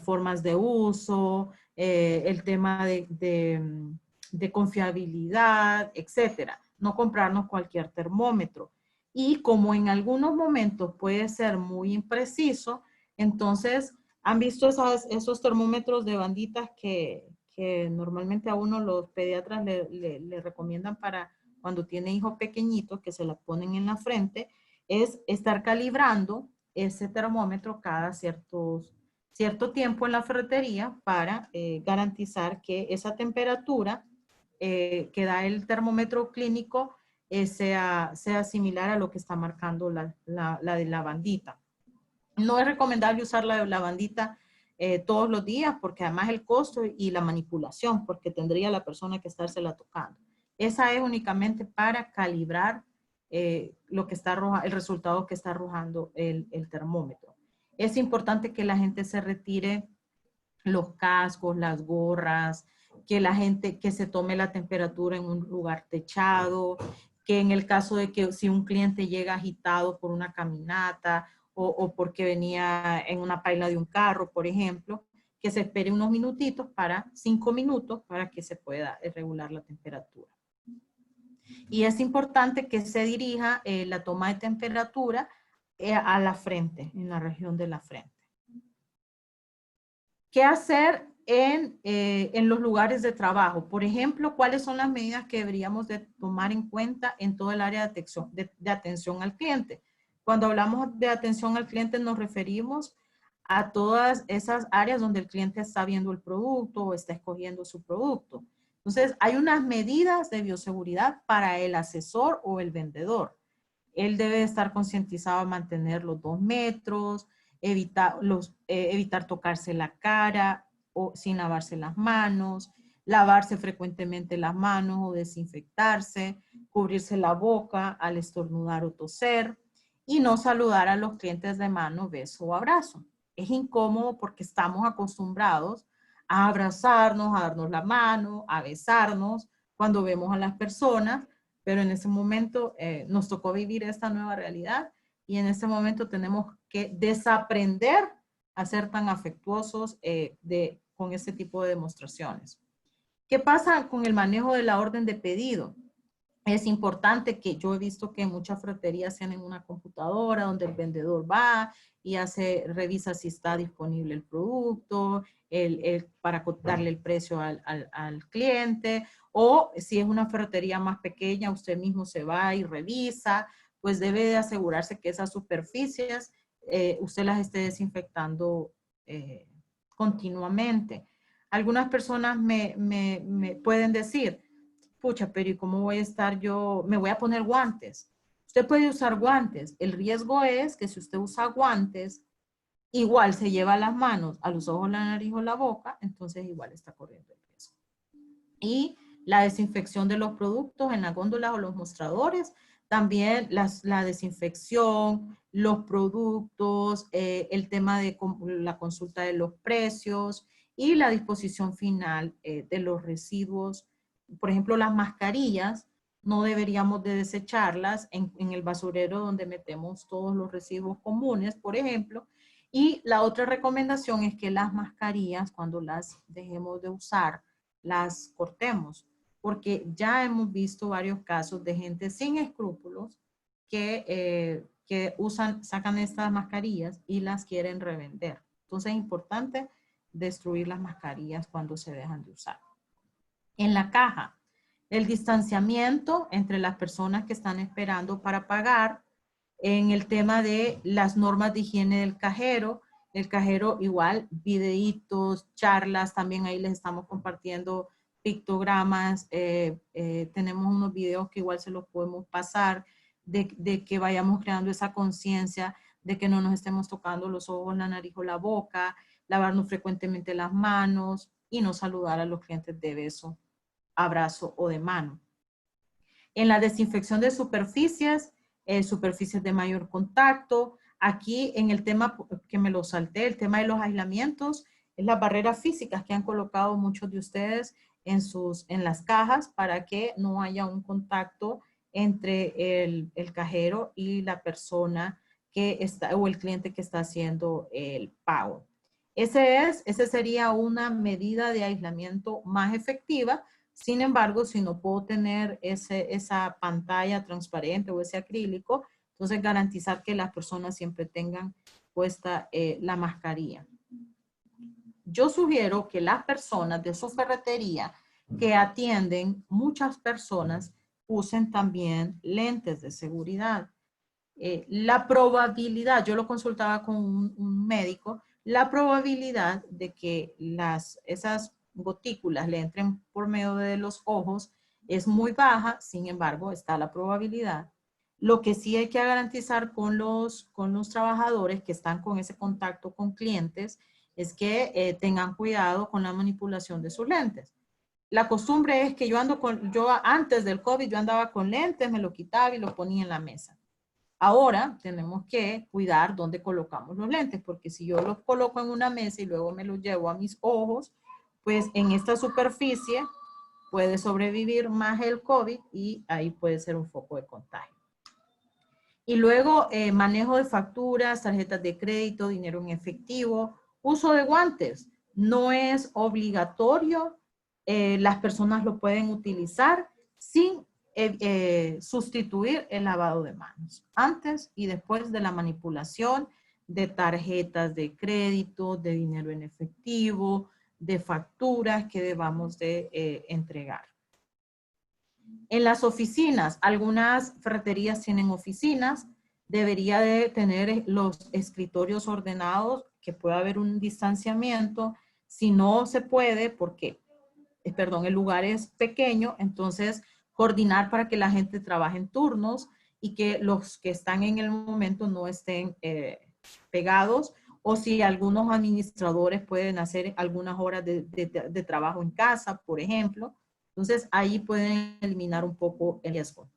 formas de uso, el tema de confiabilidad, etcétera. No comprarnos cualquier termómetro. Y como en algunos momentos puede ser muy impreciso, entonces, ¿han visto esos termómetros de banditas que normalmente a uno los pediatras le recomiendan para cuando tiene hijos pequeñitos, que se la ponen en la frente? Es estar calibrando ese termómetro cada cierto tiempo en la ferretería para garantizar que esa temperatura que da el termómetro clínico sea similar a lo que está marcando la de la bandita. No es recomendable usar la bandita todos los días, porque además el costo y la manipulación, porque tendría la persona que estársela tocando. Esa es únicamente para calibrar el resultado que está arrojando el termómetro. Es importante que la gente se retire los cascos, las gorras, que la gente que se tome la temperatura en un lugar techado, que en el caso de que si un cliente llega agitado por una caminata o porque venía en una paila de un carro, por ejemplo, que se espere unos minutitos 5 minutos para que se pueda regular la temperatura. Y es importante que se dirija la toma de temperatura a la frente, en la región de la frente. ¿Qué hacer en los lugares de trabajo. Por ejemplo, ¿cuáles son las medidas que deberíamos de tomar en cuenta en todo el área de atención al cliente? Cuando hablamos de atención al cliente nos referimos a todas esas áreas donde el cliente está viendo el producto o está escogiendo su producto. Entonces, hay unas medidas de bioseguridad para el asesor o el vendedor. Él debe estar concientizado a mantener los 2 metros, evitar tocarse la cara o sin lavarse las manos, lavarse frecuentemente las manos o desinfectarse, cubrirse la boca al estornudar o toser y no saludar a los clientes de mano, beso o abrazo. Es incómodo porque estamos acostumbrados a abrazarnos, a darnos la mano, a besarnos cuando vemos a las personas, pero en ese momento nos tocó vivir esta nueva realidad y en ese momento tenemos que desaprender a ser tan afectuosos con este tipo de demostraciones. ¿Qué pasa con el manejo de la orden de pedido? Es importante que yo he visto que muchas ferreterías tienen una computadora donde el vendedor va y revisa si está disponible el producto, para darle el precio al cliente, o si es una ferretería más pequeña, usted mismo se va y revisa, pues debe de asegurarse que esas superficies usted las esté desinfectando continuamente. Algunas personas me pueden decir, pucha, pero ¿y cómo voy a estar yo? Me voy a poner guantes. Usted puede usar guantes. El riesgo es que si usted usa guantes, igual se lleva las manos a los ojos, la nariz o la boca, entonces igual está corriendo el riesgo. Y la desinfección de los productos en las góndolas o los mostradores, también la desinfección, los productos, el tema de la consulta de los precios y la disposición final de los residuos. Por ejemplo, las mascarillas, no deberíamos de desecharlas en el basurero donde metemos todos los residuos comunes, por ejemplo. Y la otra recomendación es que las mascarillas, cuando las dejemos de usar, las cortemos, porque ya hemos visto varios casos de gente sin escrúpulos que sacan estas mascarillas y las quieren revender. Entonces es importante destruir las mascarillas cuando se dejan de usar. En la caja, el distanciamiento entre las personas que están esperando para pagar. En el tema de las normas de higiene del cajero, el cajero igual, videitos, charlas, también ahí les estamos compartiendo pictogramas, tenemos unos videos que igual se los podemos pasar, de que vayamos creando esa conciencia de que no nos estemos tocando los ojos, la nariz o la boca, lavarnos frecuentemente las manos y no saludar a los clientes de beso, abrazo o de mano. En la desinfección de superficies, superficies de mayor contacto. Aquí en el tema que me lo salté, el tema de los aislamientos, es las barreras físicas que han colocado muchos de ustedes en las cajas para que no haya un contacto entre el cajero y la persona que está, o el cliente que está haciendo el pago. Ese sería una medida de aislamiento más efectiva. Sin embargo, si no puedo tener esa pantalla transparente o ese acrílico, entonces garantizar que las personas siempre tengan puesta la mascarilla. Yo sugiero que las personas de su ferretería que atienden muchas personas usen también lentes de seguridad. La probabilidad, yo lo consultaba con un médico, la probabilidad de que esas gotículas le entren por medio de los ojos es muy baja, sin embargo, está la probabilidad. Lo que sí hay que garantizar con los trabajadores que están con ese contacto con clientes es que tengan cuidado con la manipulación de sus lentes. La costumbre es que yo antes del COVID yo andaba con lentes, me lo quitaba y lo ponía en la mesa. Ahora tenemos que cuidar dónde colocamos los lentes, porque si yo los coloco en una mesa y luego me los llevo a mis ojos, pues en esta superficie puede sobrevivir más el COVID y ahí puede ser un foco de contagio. Y luego manejo de facturas, tarjetas de crédito, dinero en efectivo, uso de guantes. No es obligatorio, las personas lo pueden utilizar sin sustituir el lavado de manos. Antes y después de la manipulación de tarjetas de crédito, de dinero en efectivo, de facturas que debamos de entregar. En las oficinas, algunas ferreterías tienen oficinas, debería de tener los escritorios ordenados, que pueda haber un distanciamiento. Si no se puede, porque, perdón, el lugar es pequeño, entonces coordinar para que la gente trabaje en turnos y que los que están en el momento no estén pegados, o si algunos administradores pueden hacer algunas horas de trabajo en casa, por ejemplo. Entonces, ahí pueden eliminar un poco el riesgo.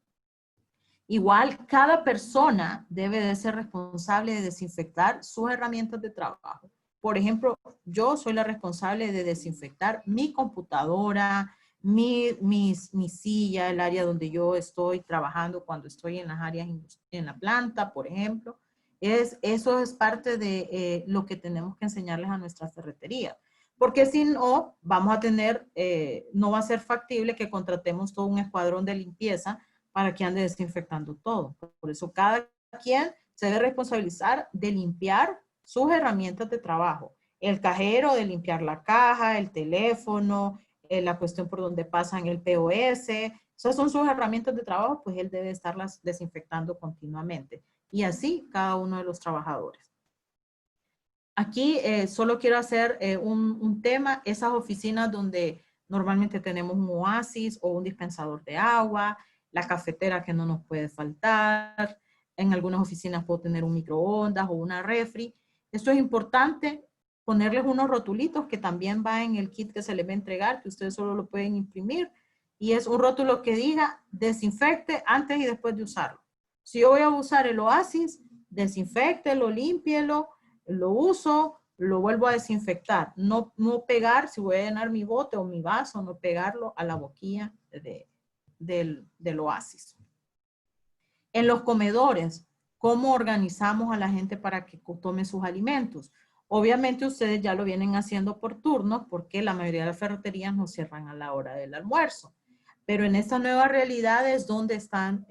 Igual, cada persona debe de ser responsable de desinfectar sus herramientas de trabajo. Por ejemplo, yo soy la responsable de desinfectar mi computadora, mi silla, el área donde yo estoy trabajando cuando estoy en las áreas, en la planta, por ejemplo. Eso es parte de lo que tenemos que enseñarles a nuestras ferreterías. Porque si no, vamos a tener, no va a ser factible que contratemos todo un escuadrón de limpieza para que ande desinfectando todo. Por eso cada quien se debe responsabilizar de limpiar sus herramientas de trabajo. El cajero de limpiar la caja, el teléfono, la cuestión por donde pasan el POS. Esas son sus herramientas de trabajo, pues él debe estarlas desinfectando continuamente. Y así cada uno de los trabajadores. Aquí solo quiero hacer un tema, esas oficinas donde normalmente tenemos un oasis o un dispensador de agua, la cafetera que no nos puede faltar, en algunas oficinas puedo tener un microondas o una refri. Esto es importante, ponerles unos rotulitos que también va en el kit que se les va a entregar, que ustedes solo lo pueden imprimir, y es un rótulo que diga desinfecte antes y después de usarlo. Si yo voy a usar el oasis, desinféctelo, límpielo, lo uso, lo vuelvo a desinfectar. No pegar, si voy a llenar mi bote o mi vaso, no pegarlo a la boquilla del oasis. En los comedores, ¿cómo organizamos a la gente para que tome sus alimentos? Obviamente ustedes ya lo vienen haciendo por turnos porque la mayoría de las ferreterías no cierran a la hora del almuerzo. Pero en esta nueva realidad es donde están,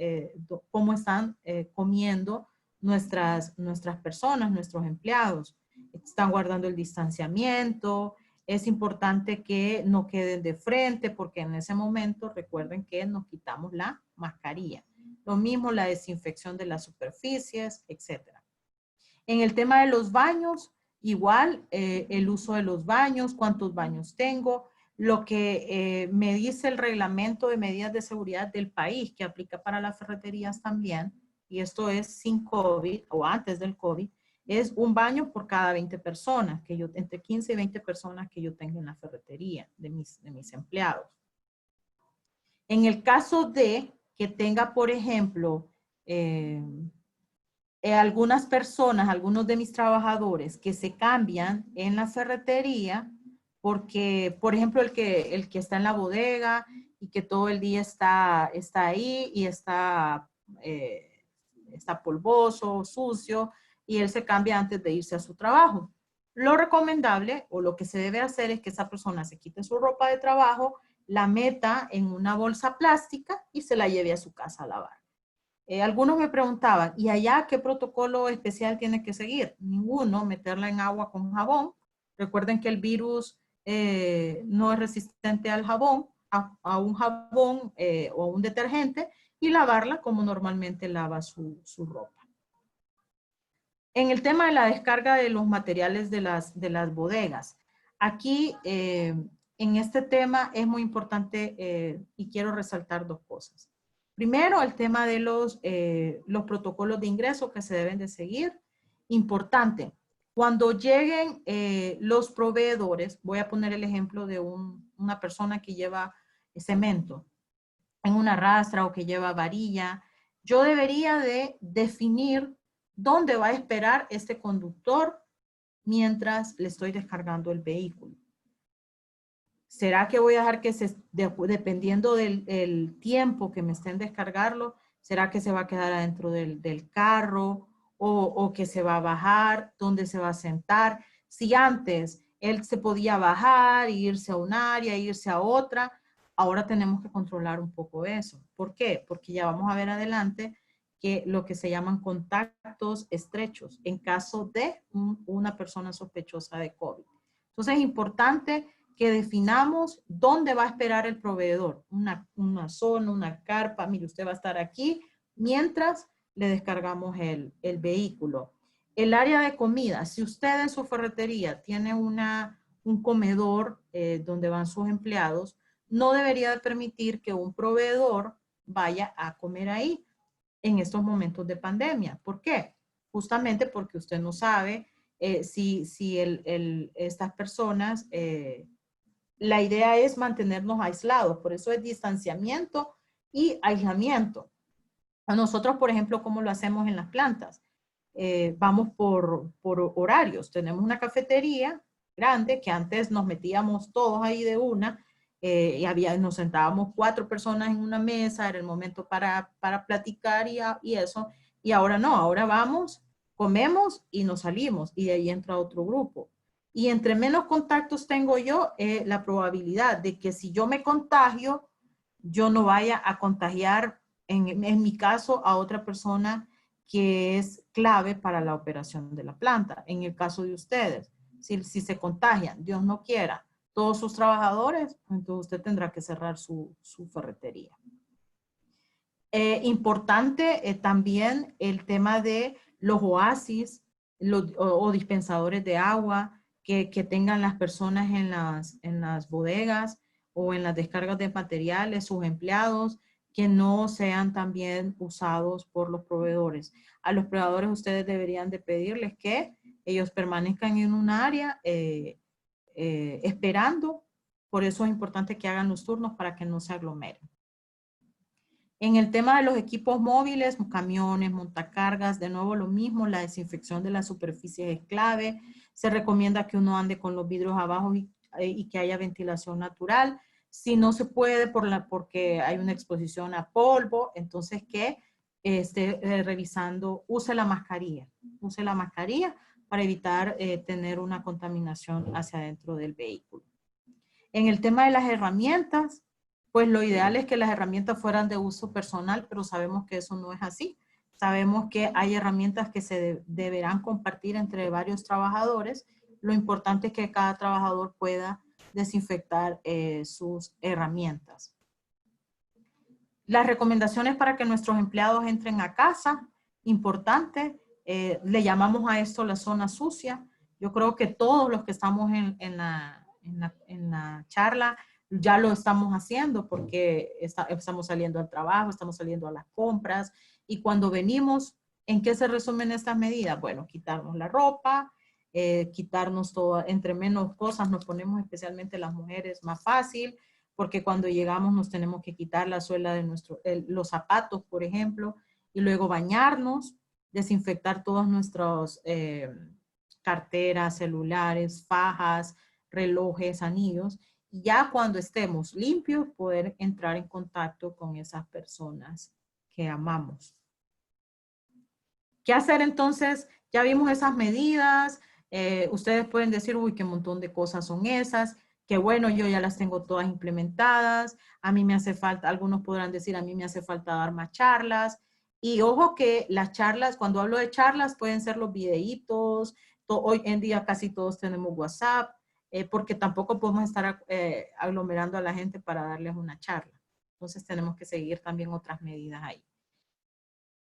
cómo están comiendo nuestras personas, nuestros empleados. Están guardando el distanciamiento. Es importante que no queden de frente porque en ese momento recuerden que nos quitamos la mascarilla. Lo mismo la desinfección de las superficies, etc. En el tema de los baños, igual el uso de los baños, cuántos baños tengo, lo que me dice el reglamento de medidas de seguridad del país que aplica para las ferreterías también, y esto es sin COVID o antes del COVID, es un baño por cada 20 personas, que yo, entre 15 y 20 personas que yo tenga en la ferretería de mis empleados. En el caso de que tenga, por ejemplo, algunas personas, algunos de mis trabajadores que se cambian en la ferretería, porque, por ejemplo, el que está en la bodega y que todo el día está ahí y está polvoso, sucio, y él se cambia antes de irse a su trabajo. Lo recomendable o lo que se debe hacer es que esa persona se quite su ropa de trabajo, la meta en una bolsa plástica y se la lleve a su casa a lavar. Algunos me preguntaban, ¿y allá qué protocolo especial tiene que seguir? Ninguno, meterla en agua con jabón. Recuerden que el virus no es resistente al jabón, a un jabón o a un detergente, y lavarla como normalmente lava su ropa. En el tema de la descarga de los materiales de las bodegas, aquí en este tema es muy importante y quiero resaltar dos cosas. Primero, el tema de los protocolos de ingreso que se deben de seguir. Importante, cuando lleguen los proveedores, voy a poner el ejemplo de una persona que lleva cemento en una rastra o que lleva varilla, yo debería de definir dónde va a esperar este conductor mientras le estoy descargando el vehículo. ¿Será que voy a dejar que dependiendo del tiempo que me estén descargarlo, será que se va a quedar adentro del carro o que se va a bajar? ¿Dónde se va a sentar? Si antes él se podía bajar, irse a un área, irse a otra, ahora tenemos que controlar un poco eso. ¿Por qué? Porque ya vamos a ver adelante que lo que se llaman contactos estrechos en caso de una persona sospechosa de COVID. Entonces es importante que definamos dónde va a esperar el proveedor. Una zona, una carpa, mire, usted va a estar aquí mientras le descargamos el vehículo. El área de comida, si usted en su ferretería tiene un comedor donde van sus empleados, no debería de permitir que un proveedor vaya a comer ahí en estos momentos de pandemia. ¿Por qué? Justamente porque usted no sabe si estas personas, la idea es mantenernos aislados, por eso es distanciamiento y aislamiento. A nosotros, por ejemplo, ¿cómo lo hacemos en las plantas? Vamos por horarios. Tenemos una cafetería grande que antes nos metíamos todos ahí de una y nos sentábamos 4 personas en una mesa, era el momento para platicar y eso. Y ahora no, ahora vamos, comemos y nos salimos y de ahí entra otro grupo. Y entre menos contactos tengo yo, la probabilidad de que si yo me contagio, yo no vaya a contagiar, en mi caso, a otra persona que es clave para la operación de la planta. En el caso de ustedes, si se contagian, Dios no quiera, todos sus trabajadores, entonces usted tendrá que cerrar su ferretería. Importante también el tema de los oasis o dispensadores de agua que tengan las personas en las bodegas o en las descargas de materiales, sus empleados, que no sean también usados por los proveedores. A los proveedores ustedes deberían de pedirles que ellos permanezcan en un área esperando. Por eso es importante que hagan los turnos para que no se aglomeren. En el tema de los equipos móviles, camiones, montacargas, de nuevo lo mismo, la desinfección de las superficies es clave. Se recomienda que uno ande con los vidrios abajo y que haya ventilación natural. Si no se puede porque hay una exposición a polvo, entonces que esté revisando, use la mascarilla para evitar tener una contaminación hacia adentro del vehículo. En el tema de las herramientas, pues lo ideal es que las herramientas fueran de uso personal, pero sabemos que eso no es así. Sabemos que hay herramientas que se deberán compartir entre varios trabajadores. Lo importante es que cada trabajador pueda desinfectar sus herramientas. Las recomendaciones para que nuestros empleados entren a casa, importante, le llamamos a esto la zona sucia. Yo creo que todos los que estamos en la charla ya lo estamos haciendo porque estamos saliendo al trabajo, estamos saliendo a las compras y cuando venimos, ¿en qué se resumen estas medidas? Bueno, quitarnos la ropa, quitarnos todo, entre menos cosas nos ponemos, especialmente las mujeres, más fácil, porque cuando llegamos nos tenemos que quitar la suela de los zapatos, por ejemplo, y luego bañarnos, desinfectar todas nuestras carteras, celulares, fajas, relojes, anillos, y ya cuando estemos limpios poder entrar en contacto con esas personas que amamos. ¿Qué hacer entonces? Ya vimos esas medidas. Ustedes pueden decir, uy, qué montón de cosas son esas. Que bueno, yo ya las tengo todas implementadas. A mí me hace falta, algunos podrán decir, a mí me hace falta dar más charlas. Y ojo que las charlas, cuando hablo de charlas, pueden ser los videitos. Hoy en día casi todos tenemos WhatsApp, porque tampoco podemos estar aglomerando a la gente para darles una charla. Entonces tenemos que seguir también otras medidas ahí.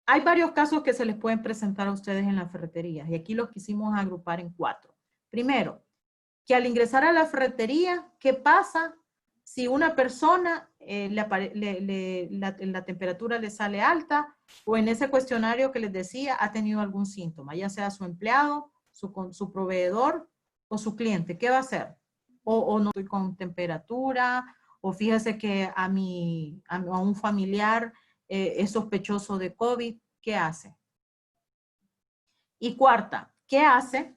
Hay varios casos que se les pueden presentar a ustedes en la ferretería y aquí los quisimos agrupar en 4. Primero, que al ingresar a la ferretería, ¿qué pasa si una persona la temperatura le sale alta o en ese cuestionario que les decía ha tenido algún síntoma, ya sea su empleado, su proveedor o su cliente? ¿Qué va a hacer? O no estoy con temperatura, o fíjese que a un familiar es sospechoso de COVID, ¿qué hace? Y cuarta, ¿qué hace?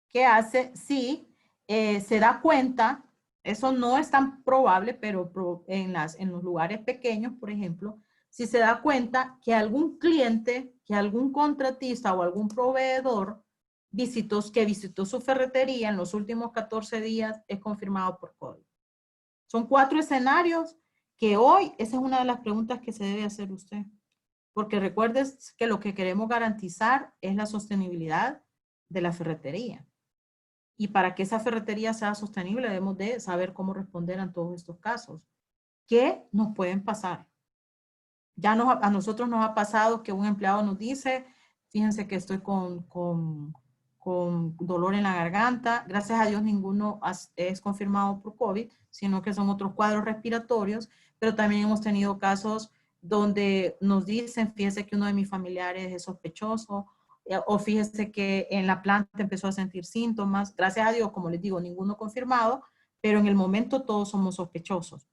¿Qué hace si se da cuenta? Eso no es tan probable, pero en los lugares pequeños, por ejemplo, si se da cuenta que algún cliente, que algún contratista o algún proveedor que visitó su ferretería en los últimos 14 días es confirmado por COVID. Son 4 escenarios que hoy, esa es una de las preguntas que se debe hacer usted. Porque recuerdes que lo que queremos garantizar es la sostenibilidad de la ferretería. Y para que esa ferretería sea sostenible, debemos de saber cómo responder a todos estos casos que nos pueden pasar. Ya a nosotros nos ha pasado que un empleado nos dice, fíjense que estoy con dolor en la garganta. Gracias a Dios ninguno es confirmado por COVID, sino que son otros cuadros respiratorios, pero también hemos tenido casos donde nos dicen, fíjese que uno de mis familiares es sospechoso, o fíjese que en la planta empezó a sentir síntomas. Gracias a Dios, como les digo, ninguno confirmado, pero en el momento todos somos sospechosos.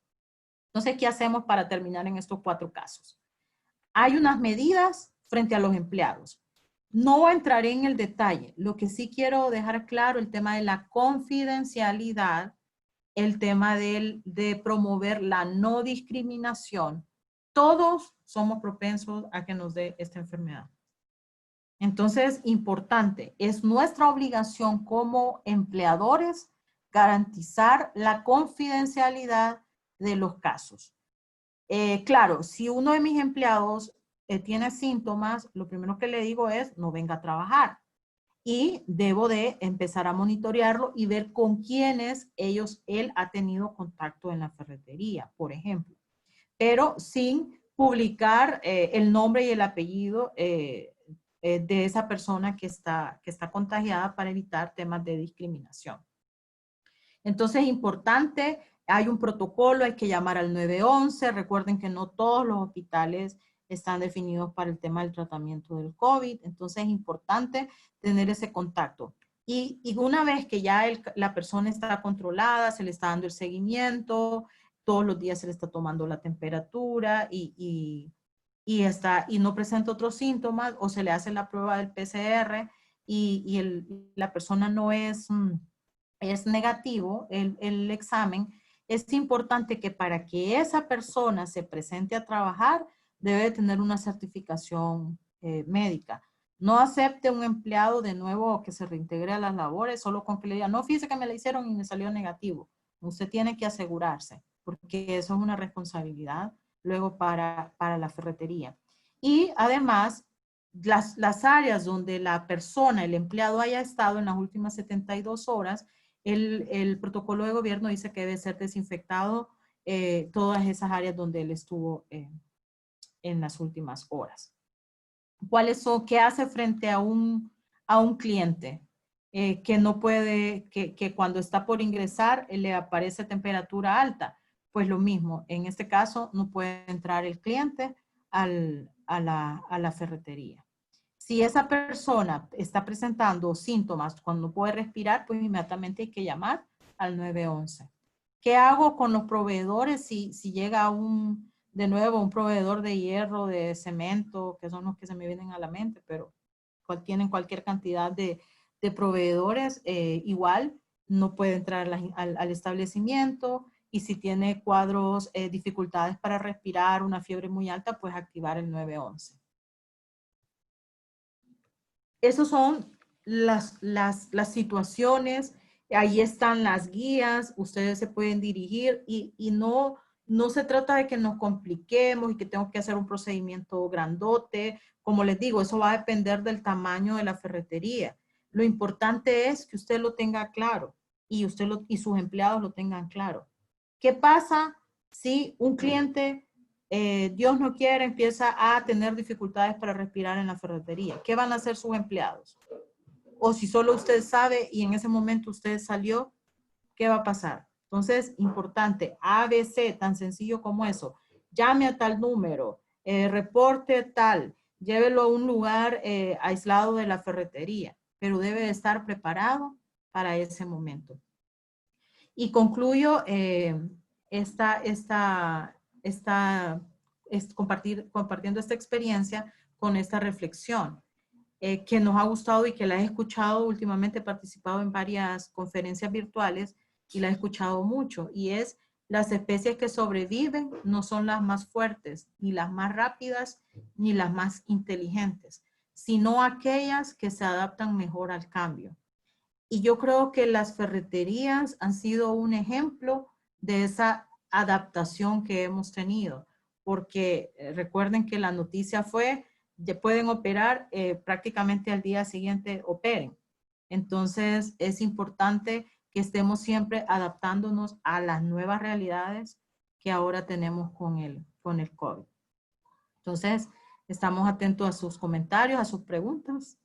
Entonces, ¿qué hacemos para terminar en estos 4 casos? Hay unas medidas frente a los empleados. No entraré en el detalle. Lo que sí quiero dejar claro, el tema de la confidencialidad, el tema de promover la no discriminación. Todos somos propensos a que nos dé esta enfermedad. Entonces, importante, es nuestra obligación como empleadores garantizar la confidencialidad de los casos. Claro, si uno de mis empleados tiene síntomas, lo primero que le digo es no venga a trabajar. Y debo de empezar a monitorearlo y ver con quiénes él ha tenido contacto en la ferretería, por ejemplo. Pero sin publicar el nombre y el apellido de esa persona que está contagiada para evitar temas de discriminación. Entonces es importante, hay un protocolo, hay que llamar al 911. Recuerden que no todos los hospitales están definidos para el tema del tratamiento del COVID. Entonces es importante tener ese contacto. Y una vez que ya la persona está controlada, se le está dando el seguimiento, todos los días se le está tomando la temperatura y no presenta otros síntomas, o se le hace la prueba del PCR y la persona no es negativo el examen, es importante que para que esa persona se presente a trabajar, debe tener una certificación médica. No acepte un empleado de nuevo que se reintegre a las labores solo con que le diga, no, fíjese que me la hicieron y me salió negativo. Usted tiene que asegurarse, porque eso es una responsabilidad luego para la ferretería. Y además, las áreas donde la persona, el empleado haya estado en las últimas 72 horas, el protocolo de gobierno dice que debe ser desinfectado todas esas áreas donde él estuvo en las últimas horas. ¿Qué hace frente a un cliente que no puede, que cuando está por ingresar le aparece temperatura alta? Pues lo mismo, en este caso no puede entrar el cliente a la ferretería. Si esa persona está presentando síntomas cuando no puede respirar, pues inmediatamente hay que llamar al 911. ¿Qué hago con los proveedores si llega de nuevo un proveedor de hierro, de cemento, que son los que se me vienen a la mente, pero tienen cualquier cantidad de proveedores? Igual no puede entrar al establecimiento, y si tiene cuadros, dificultades para respirar, una fiebre muy alta, pues activar el 911. Esas son las situaciones. Ahí están las guías. Ustedes se pueden dirigir y no se trata de que nos compliquemos y que tengo que hacer un procedimiento grandote. Como les digo, eso va a depender del tamaño de la ferretería. Lo importante es que usted lo tenga claro y sus empleados lo tengan claro. ¿Qué pasa si un cliente, Dios no quiere, empieza a tener dificultades para respirar en la ferretería? ¿Qué van a hacer sus empleados? O si solo usted sabe y en ese momento usted salió, ¿qué va a pasar? Entonces, importante, ABC, tan sencillo como eso. Llame a tal número, reporte tal, llévelo a un lugar aislado de la ferretería, pero debe estar preparado para ese momento. Y concluyo compartiendo esta experiencia con esta reflexión que nos ha gustado y que la he escuchado últimamente. He participado en varias conferencias virtuales y la he escuchado mucho, y es: las especies que sobreviven no son las más fuertes, ni las más rápidas, ni las más inteligentes, sino aquellas que se adaptan mejor al cambio. Y yo creo que las ferreterías han sido un ejemplo de esa adaptación que hemos tenido, porque recuerden que la noticia fue, ya pueden operar, prácticamente al día siguiente operen. Entonces, es importante que estemos siempre adaptándonos a las nuevas realidades que ahora tenemos con el COVID. Entonces, estamos atentos a sus comentarios, a sus preguntas.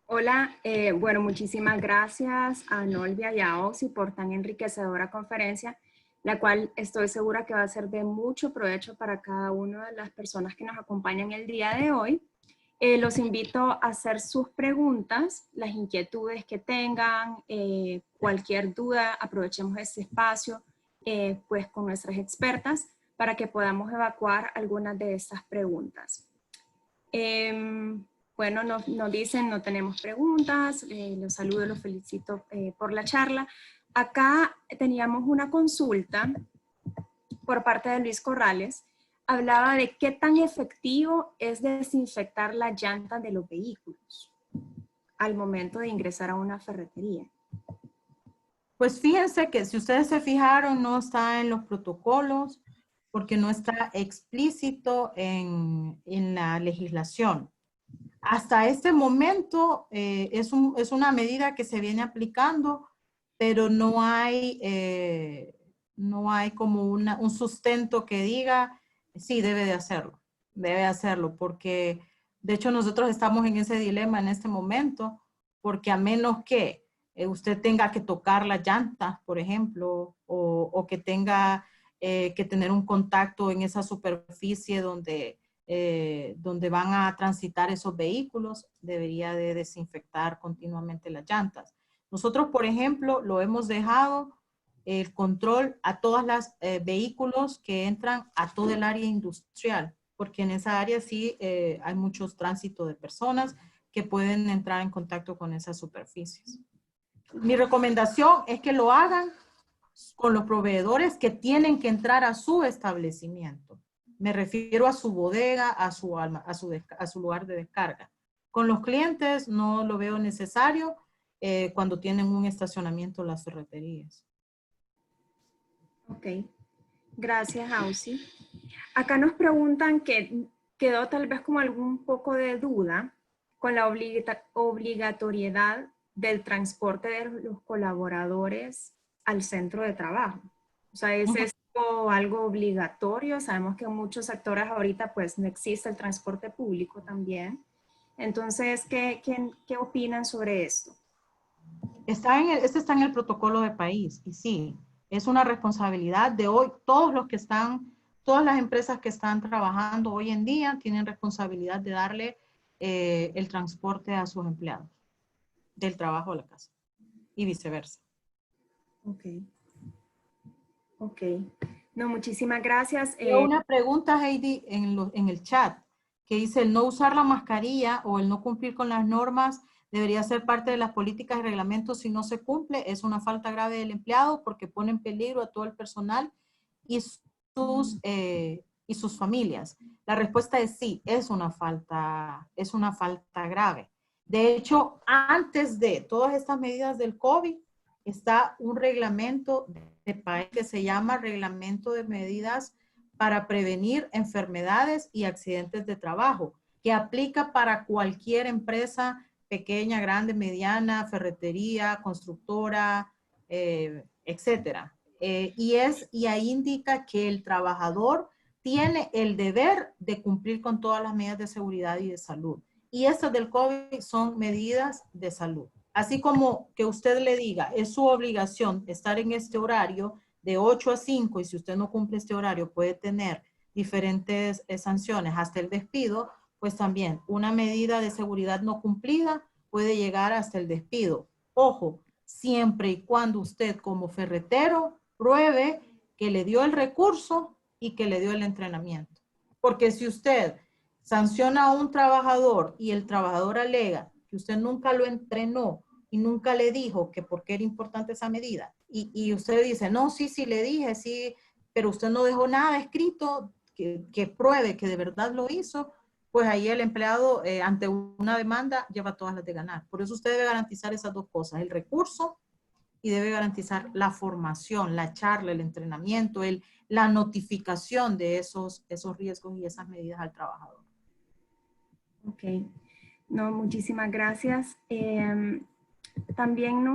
Hola, bueno, muchísimas gracias a Nolvia y a Oxy por tan enriquecedora conferencia, la cual estoy segura que va a ser de mucho provecho para cada una de las personas que nos acompañan el día de hoy. Los invito a hacer sus preguntas, las inquietudes que tengan, cualquier duda, aprovechemos este espacio pues con nuestras expertas para que podamos evacuar algunas de estas preguntas. Bueno, nos dicen, no tenemos preguntas, los saludo, los felicito por la charla. Acá teníamos una consulta por parte de Luis Corrales. Hablaba de qué tan efectivo es desinfectar las llantas de los vehículos al momento de ingresar a una ferretería. Pues fíjense que si ustedes se fijaron, no está en los protocolos porque no está explícito en la legislación. Hasta este momento es una medida que se viene aplicando, pero no hay como un sustento que diga, sí, debe de hacerlo, porque de hecho nosotros estamos en ese dilema en este momento, porque a menos que usted tenga que tocar las llantas, por ejemplo, o que tenga que tener un contacto en esa superficie donde van a transitar esos vehículos, debería de desinfectar continuamente las llantas. Nosotros, por ejemplo, lo hemos dejado el control a todos los vehículos que entran a todo el área industrial, porque en esa área sí hay muchos tránsitos de personas que pueden entrar en contacto con esas superficies. Mi recomendación es que lo hagan con los proveedores que tienen que entrar a su establecimiento. Me refiero a su bodega, a su lugar de descarga. Con los clientes no lo veo necesario cuando tienen un estacionamiento en las ferreterías. Ok, gracias, Ausi. Acá nos preguntan que quedó tal vez como algún poco de duda con la obligatoriedad del transporte de los colaboradores al centro de trabajo. O sea, ¿es esto algo obligatorio? Sabemos que en muchos sectores ahorita pues no existe el transporte público también. Entonces, ¿qué opinan sobre esto? Este está en el protocolo de país y sí, es una responsabilidad de hoy. Todas las empresas que están trabajando hoy en día tienen responsabilidad de darle el transporte a sus empleados del trabajo a la casa y viceversa. Ok. Ok. No, muchísimas gracias. Una pregunta, Heidi, en el chat, que dice, el no usar la mascarilla o el no cumplir con las normas debería ser parte de las políticas y reglamentos. Si no se cumple, es una falta grave del empleado porque pone en peligro a todo el personal y sus familias. La respuesta es sí, es una falta grave. De hecho, antes de todas estas medidas del COVID, está un reglamento de país que se llama Reglamento de Medidas para Prevenir Enfermedades y Accidentes de Trabajo, que aplica para cualquier empresa pequeña, grande, mediana, ferretería, constructora, etcétera. Y ahí indica que el trabajador tiene el deber de cumplir con todas las medidas de seguridad y de salud. Y estas del COVID son medidas de salud. Así como que usted le diga, es su obligación estar en este horario de 8 a 5 y si usted no cumple este horario puede tener diferentes sanciones hasta el despido, pues también una medida de seguridad no cumplida puede llegar hasta el despido. Ojo, siempre y cuando usted como ferretero pruebe que le dio el recurso y que le dio el entrenamiento. Porque si usted sanciona a un trabajador y el trabajador alega que usted nunca lo entrenó y nunca le dijo que por qué era importante esa medida, y usted dice, no, sí le dije, sí, pero usted no dejó nada escrito que pruebe que de verdad lo hizo, pues ahí el empleado ante una demanda lleva todas las de ganar. Por eso usted debe garantizar esas dos cosas, el recurso y debe garantizar la formación, la charla, el entrenamiento, la notificación de esos riesgos y esas medidas al trabajador. Ok. No, muchísimas gracias. También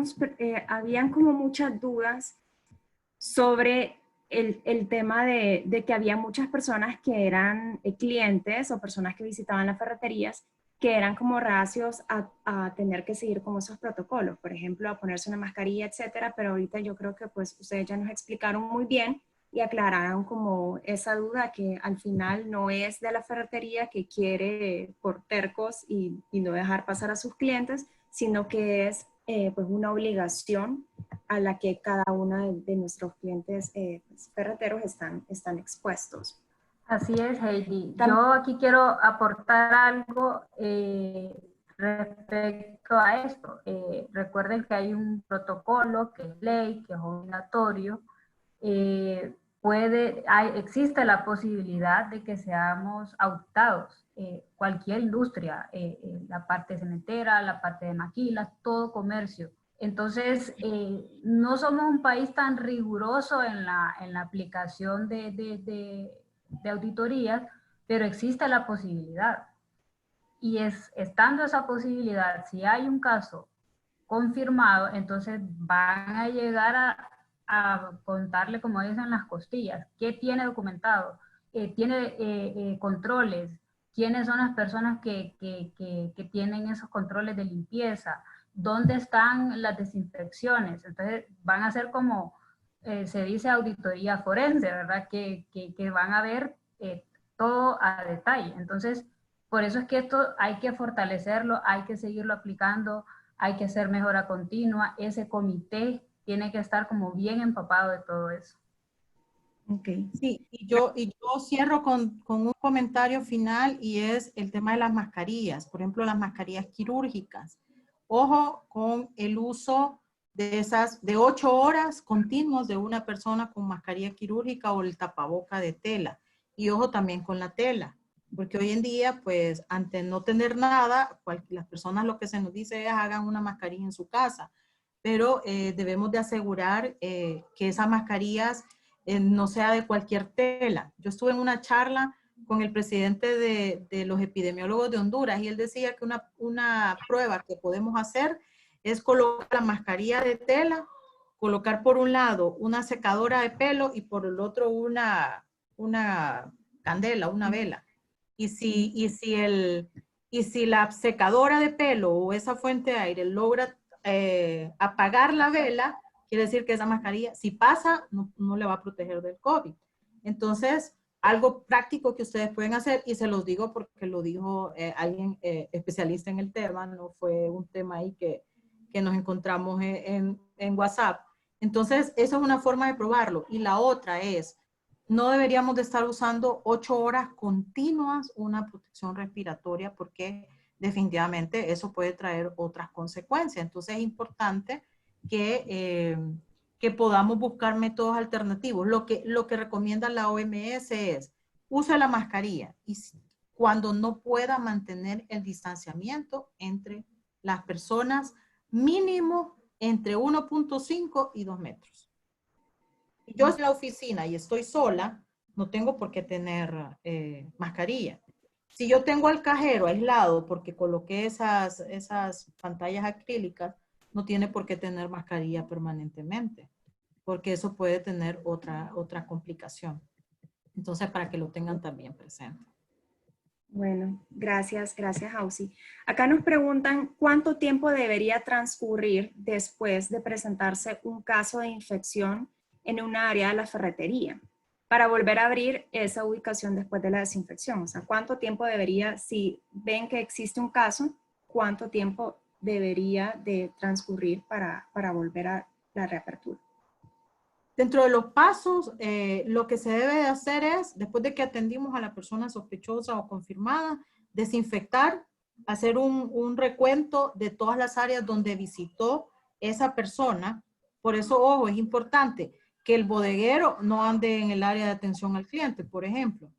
habían como muchas dudas sobre el tema de que había muchas personas que eran clientes o personas que visitaban las ferreterías que eran como reacios a tener que seguir como esos protocolos, por ejemplo, a ponerse una mascarilla, etcétera, pero ahorita yo creo que pues ustedes ya nos explicaron muy bien y aclararon como esa duda que al final no es de la ferretería que quiere por tercos y no dejar pasar a sus clientes, sino que es pues una obligación a la que cada uno de nuestros clientes pues, ferreteros están expuestos. Así es, Heidi. Yo aquí quiero aportar algo respecto a esto. Recuerden que hay un protocolo que es ley, que es obligatorio. Existe la posibilidad de que seamos auditados. Cualquier industria, la parte cementera, la parte de maquilas, todo comercio. Entonces, no somos un país tan riguroso en la aplicación de auditorías, pero existe la posibilidad. Y estando esa posibilidad, si hay un caso confirmado, entonces van a llegar a contarle, como dicen, las costillas. ¿Qué tiene documentado? ¿Tiene controles? ¿Quiénes son las personas que tienen esos controles de limpieza? ¿Dónde están las desinfecciones? Entonces van a ser como, se dice, auditoría forense, ¿verdad? Que van a ver todo a detalle. Entonces, por eso es que esto hay que fortalecerlo, hay que seguirlo aplicando, hay que hacer mejora continua. Ese comité tiene que estar como bien empapado de todo eso. Okay. Sí, y yo cierro con un comentario final y es el tema de las mascarillas. Por ejemplo, las mascarillas quirúrgicas. Ojo con el uso de esas de 8 horas continuos de una persona con mascarilla quirúrgica o el tapaboca de tela. Y ojo también con la tela, porque hoy en día, pues, ante no tener nada, las personas lo que se nos dice es hagan una mascarilla en su casa, pero debemos de asegurar que esas mascarillas no sea de cualquier tela. Yo estuve en una charla con el presidente de los epidemiólogos de Honduras y él decía que una prueba que podemos hacer es colocar la mascarilla de tela, colocar por un lado una secadora de pelo y por el otro una candela, una vela. Y si la secadora de pelo o esa fuente de aire logra apagar la vela, quiere decir que esa mascarilla, si pasa, no le va a proteger del COVID. Entonces, algo práctico que ustedes pueden hacer, y se los digo porque lo dijo alguien especialista en el tema, no fue un tema ahí que nos encontramos en WhatsApp. Entonces, esa es una forma de probarlo. Y la otra es, no deberíamos de estar usando 8 horas continuas una protección respiratoria porque definitivamente eso puede traer otras consecuencias. Entonces, es importante que podamos buscar métodos alternativos. Lo que recomienda la OMS es, use la mascarilla y cuando no pueda mantener el distanciamiento entre las personas, mínimo entre 1.5 y 2 metros. Si yo estoy en la oficina y estoy sola, no tengo por qué tener mascarilla. Si yo tengo al cajero aislado porque coloqué esas pantallas acrílicas, no tiene por qué tener mascarilla permanentemente, porque eso puede tener otra complicación. Entonces, para que lo tengan también presente. Bueno, gracias, Ausi. Acá nos preguntan cuánto tiempo debería transcurrir después de presentarse un caso de infección en una área de la ferretería para volver a abrir esa ubicación después de la desinfección. O sea, cuánto tiempo debería, si ven que existe un caso, cuánto tiempo debería de transcurrir para volver a la reapertura. Dentro de los pasos, lo que se debe de hacer es, después de que atendimos a la persona sospechosa o confirmada, desinfectar, hacer un recuento de todas las áreas donde visitó esa persona. Por eso, ojo, es importante que el bodeguero no ande en el área de atención al cliente, por ejemplo.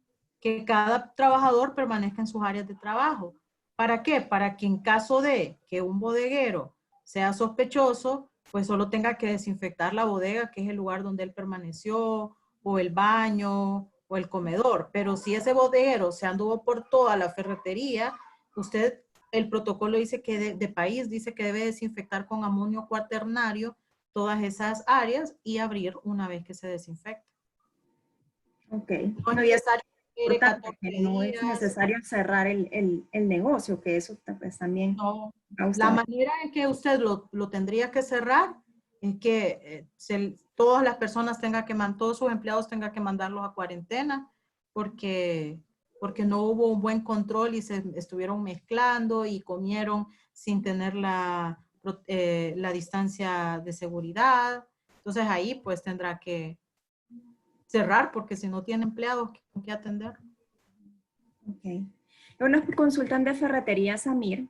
Que cada trabajador permanezca en sus áreas de trabajo. ¿Para qué? Para que en caso de que un bodeguero sea sospechoso, pues solo tenga que desinfectar la bodega, que es el lugar donde él permaneció, o el baño, o el comedor. Pero si ese bodeguero se anduvo por toda la ferretería, usted el protocolo dice que de país dice que debe desinfectar con amonio cuaternario todas esas áreas y abrir una vez que se desinfecte. Ok. No es No, y es necesario que importante 14 que no es días. necesario cerrar el negocio, que eso pues, también No, causa. la manera en que usted lo tendría que cerrar es que todas las personas todos sus empleados tengan que mandarlos a cuarentena porque no hubo un buen control y se estuvieron mezclando y comieron sin tener la distancia de seguridad. Entonces ahí pues tendrá que cerrar porque si no tiene empleados, ¿qué atender? Ok. Nos consultan de Ferretería Samir.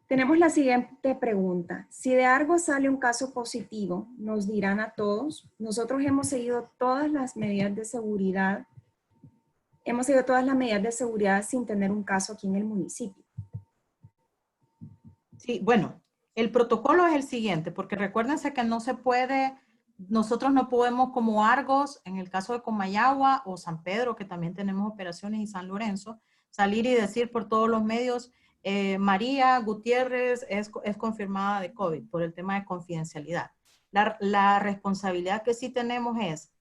Tenemos la siguiente pregunta. Si de algo sale un caso positivo, nos dirán a todos. Nosotros hemos seguido todas las medidas de seguridad. Hemos seguido todas las medidas de seguridad sin tener un caso aquí en el municipio. Sí, bueno, el protocolo es el siguiente, porque recuérdense que no se puede, nosotros no podemos como Argos, en el caso de Comayagua o San Pedro, que también tenemos operaciones, y San Lorenzo, salir y decir por todos los medios, María Gutiérrez es confirmada de COVID por el tema de confidencialidad. La responsabilidad que sí tenemos es,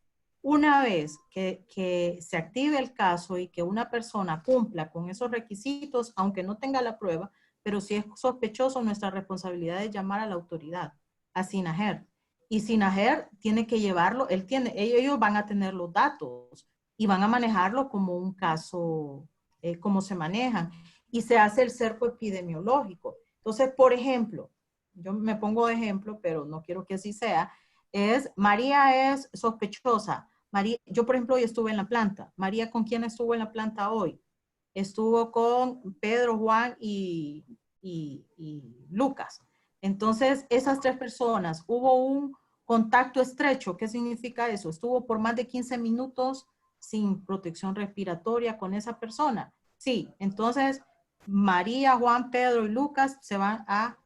una vez que se active el caso y que una persona cumpla con esos requisitos, aunque no tenga la prueba, pero si es sospechoso, nuestra responsabilidad es llamar a la autoridad, a SINAGER. Y SINAGER tiene que llevarlo, ellos van a tener los datos y van a manejarlo como un caso, como se manejan. Y se hace el cerco epidemiológico. Entonces, por ejemplo, yo me pongo de ejemplo, pero no quiero que así sea, María es sospechosa. Yo, por ejemplo, hoy estuve en la planta. María, ¿con quién estuvo en la planta hoy? Estuvo con Pedro, Juan y Lucas. Entonces, esas tres personas, hubo un contacto estrecho. ¿Qué significa eso? Estuvo por más de 15 minutos sin protección respiratoria con esa persona. Sí, entonces María, Juan, Pedro y Lucas se van a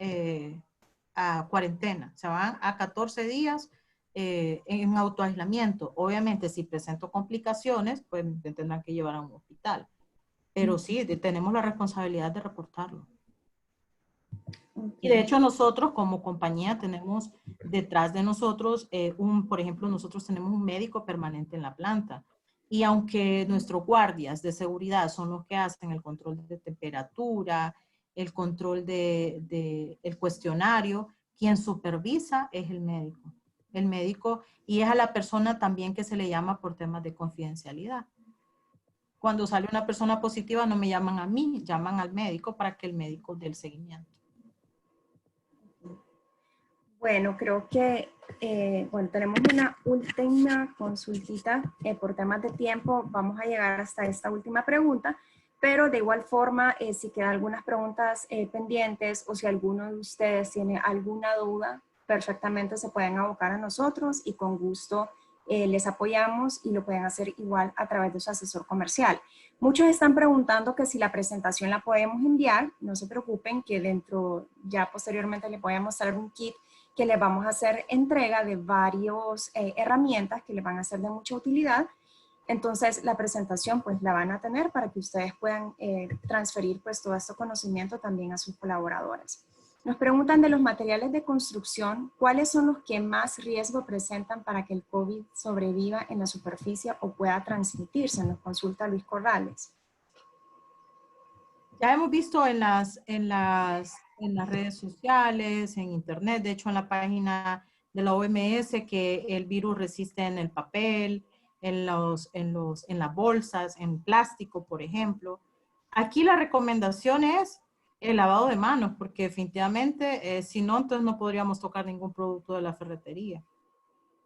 cuarentena, se van a 14 días en autoaislamiento. Obviamente, si presento complicaciones, pues me tendrán que llevar a un hospital. Pero sí, tenemos la responsabilidad de reportarlo. Okay. Y de hecho nosotros como compañía tenemos detrás de nosotros, por ejemplo, nosotros tenemos un médico permanente en la planta. Y aunque nuestros guardias de seguridad son los que hacen el control de temperatura, el control el cuestionario, quien supervisa es el médico. El médico, y es a la persona también que se le llama por temas de confidencialidad. Cuando sale una persona positiva no me llaman a mí, llaman al médico para que el médico dé el seguimiento. Bueno, creo que tenemos una última consultita por temas de tiempo. Vamos a llegar hasta esta última pregunta, pero de igual forma, si quedan algunas preguntas pendientes o si alguno de ustedes tiene alguna duda, perfectamente se pueden abocar a nosotros y con gusto les apoyamos y lo pueden hacer igual a través de su asesor comercial. Muchos están preguntando que si la presentación la podemos enviar. No se preocupen que ya posteriormente les voy a mostrar un kit que les vamos a hacer entrega de varias herramientas que les van a ser de mucha utilidad. Entonces la presentación pues la van a tener para que ustedes puedan transferir pues todo este conocimiento también a sus colaboradores. Nos preguntan de los materiales de construcción, ¿cuáles son los que más riesgo presentan para que el COVID sobreviva en la superficie o pueda transmitirse? Nos consulta Luis Corrales. Ya hemos visto en las redes sociales, en internet, de hecho en la página de la OMS, que el virus resiste en el papel, en las bolsas, en plástico, por ejemplo. Aquí la recomendación es el lavado de manos, porque definitivamente, si no, entonces no podríamos tocar ningún producto de la ferretería.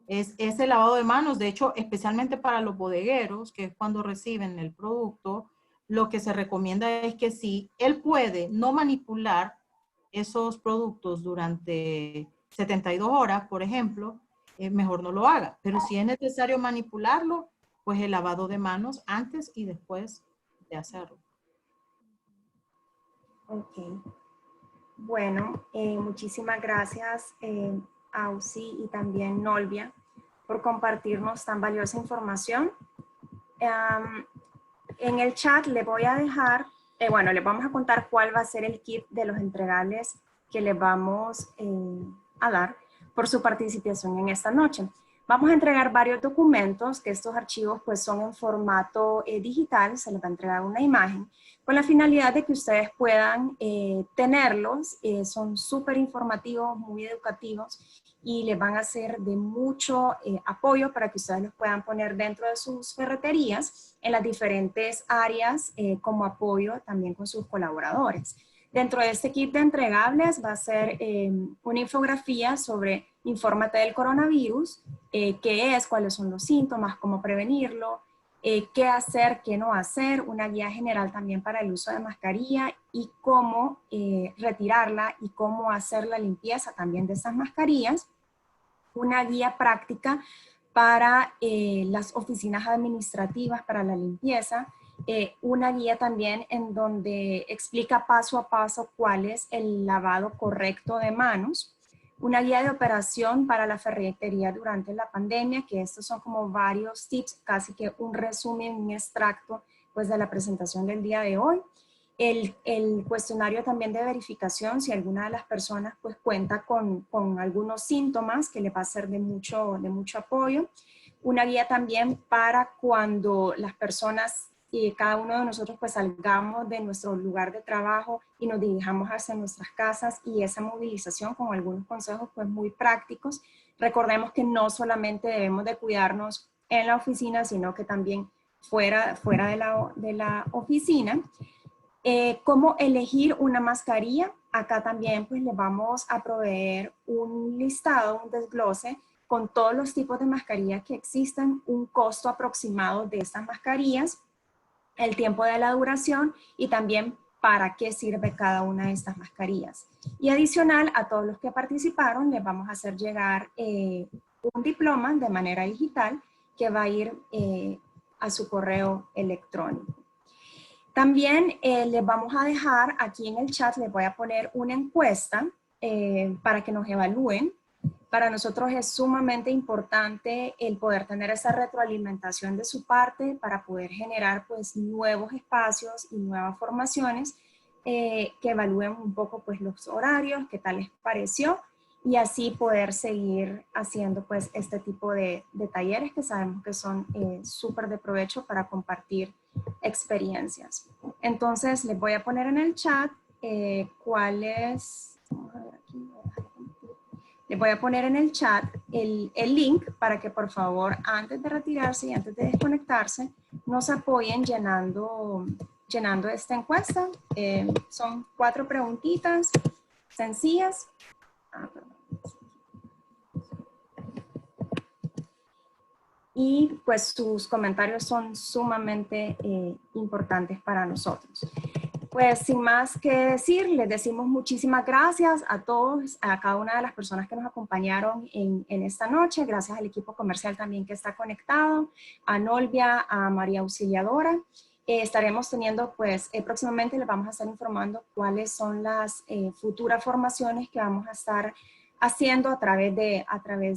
Es el lavado de manos, de hecho, especialmente para los bodegueros, que es cuando reciben el producto, lo que se recomienda es que si él puede no manipular esos productos durante 72 horas, por ejemplo, mejor no lo haga. Pero si es necesario manipularlo, pues el lavado de manos antes y después de hacerlo. Ok. Bueno, muchísimas gracias Ausi y también Nolvia por compartirnos tan valiosa información. En el chat le voy a dejar bueno, les vamos a contar cuál va a ser el kit de los entregables que les vamos a dar por su participación en esta noche. Vamos a entregar varios documentos, que estos archivos pues son en formato digital, se les va a entregar una imagen, con la finalidad de que ustedes puedan tenerlos, son súper informativos, muy educativos, y les van a ser de mucho apoyo para que ustedes los puedan poner dentro de sus ferreterías en las diferentes áreas como apoyo también con sus colaboradores. Dentro de este kit de entregables va a ser una infografía sobre infórmate del coronavirus, qué es, cuáles son los síntomas, cómo prevenirlo, qué hacer, qué no hacer, una guía general también para el uso de mascarilla y cómo retirarla y cómo hacer la limpieza también de esas mascarillas, una guía práctica para las oficinas administrativas para la limpieza, una guía también en donde explica paso a paso cuál es el lavado correcto de manos, una guía de operación para la ferretería durante la pandemia, que estos son como varios tips, casi que un resumen, un extracto pues, de la presentación del día de hoy. El cuestionario también de verificación, si alguna de las personas pues cuenta con algunos síntomas que le va a ser de mucho apoyo. Una guía también para cuando las personas y cada uno de nosotros pues salgamos de nuestro lugar de trabajo y nos dirijamos hacia nuestras casas y esa movilización con algunos consejos pues muy prácticos. Recordemos que no solamente debemos de cuidarnos en la oficina, sino que también fuera de la oficina. ¿Cómo elegir una mascarilla? Acá también pues les vamos a proveer un listado, un desglose con todos los tipos de mascarillas que existen, un costo aproximado de estas mascarillas, el tiempo de la duración y también para qué sirve cada una de estas mascarillas. Y adicional a todos los que participaron les vamos a hacer llegar un diploma de manera digital que va a ir a su correo electrónico. También les vamos a dejar aquí en el chat, les voy a poner una encuesta para que nos evalúen. Para nosotros es sumamente importante el poder tener esa retroalimentación de su parte para poder generar pues nuevos espacios y nuevas formaciones que evalúen un poco pues los horarios, qué tal les pareció y así poder seguir haciendo pues este tipo de talleres que sabemos que son súper de provecho para compartir experiencias. Entonces les voy a poner en el chat cuáles, vamos a ver aquí, les voy a poner en el chat el link para que por favor antes de retirarse y antes de desconectarse nos apoyen llenando esta encuesta. Son 4 preguntitas sencillas. Y pues sus comentarios son sumamente importantes para nosotros. Pues sin más que decir, les decimos muchísimas gracias a todos, a cada una de las personas que nos acompañaron en esta noche. Gracias al equipo comercial también que está conectado, a Nolvia, a María Auxiliadora. Estaremos teniendo, pues próximamente les vamos a estar informando cuáles son las futuras formaciones que vamos a estar haciendo a través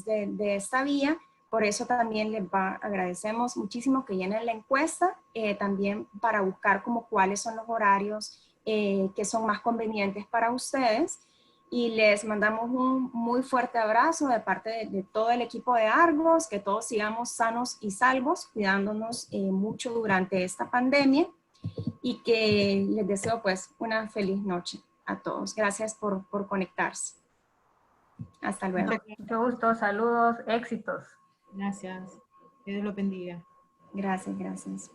de esta vía. Por eso también les agradecemos muchísimo que llenen la encuesta, también para buscar como cuáles son los horarios que son más convenientes para ustedes. Y les mandamos un muy fuerte abrazo de parte de todo el equipo de Argos, que todos sigamos sanos y salvos, cuidándonos mucho durante esta pandemia y que les deseo pues una feliz noche a todos. Gracias por conectarse. Hasta luego. Mucho gusto, saludos, éxitos. Gracias. Que Dios lo bendiga. Gracias, gracias.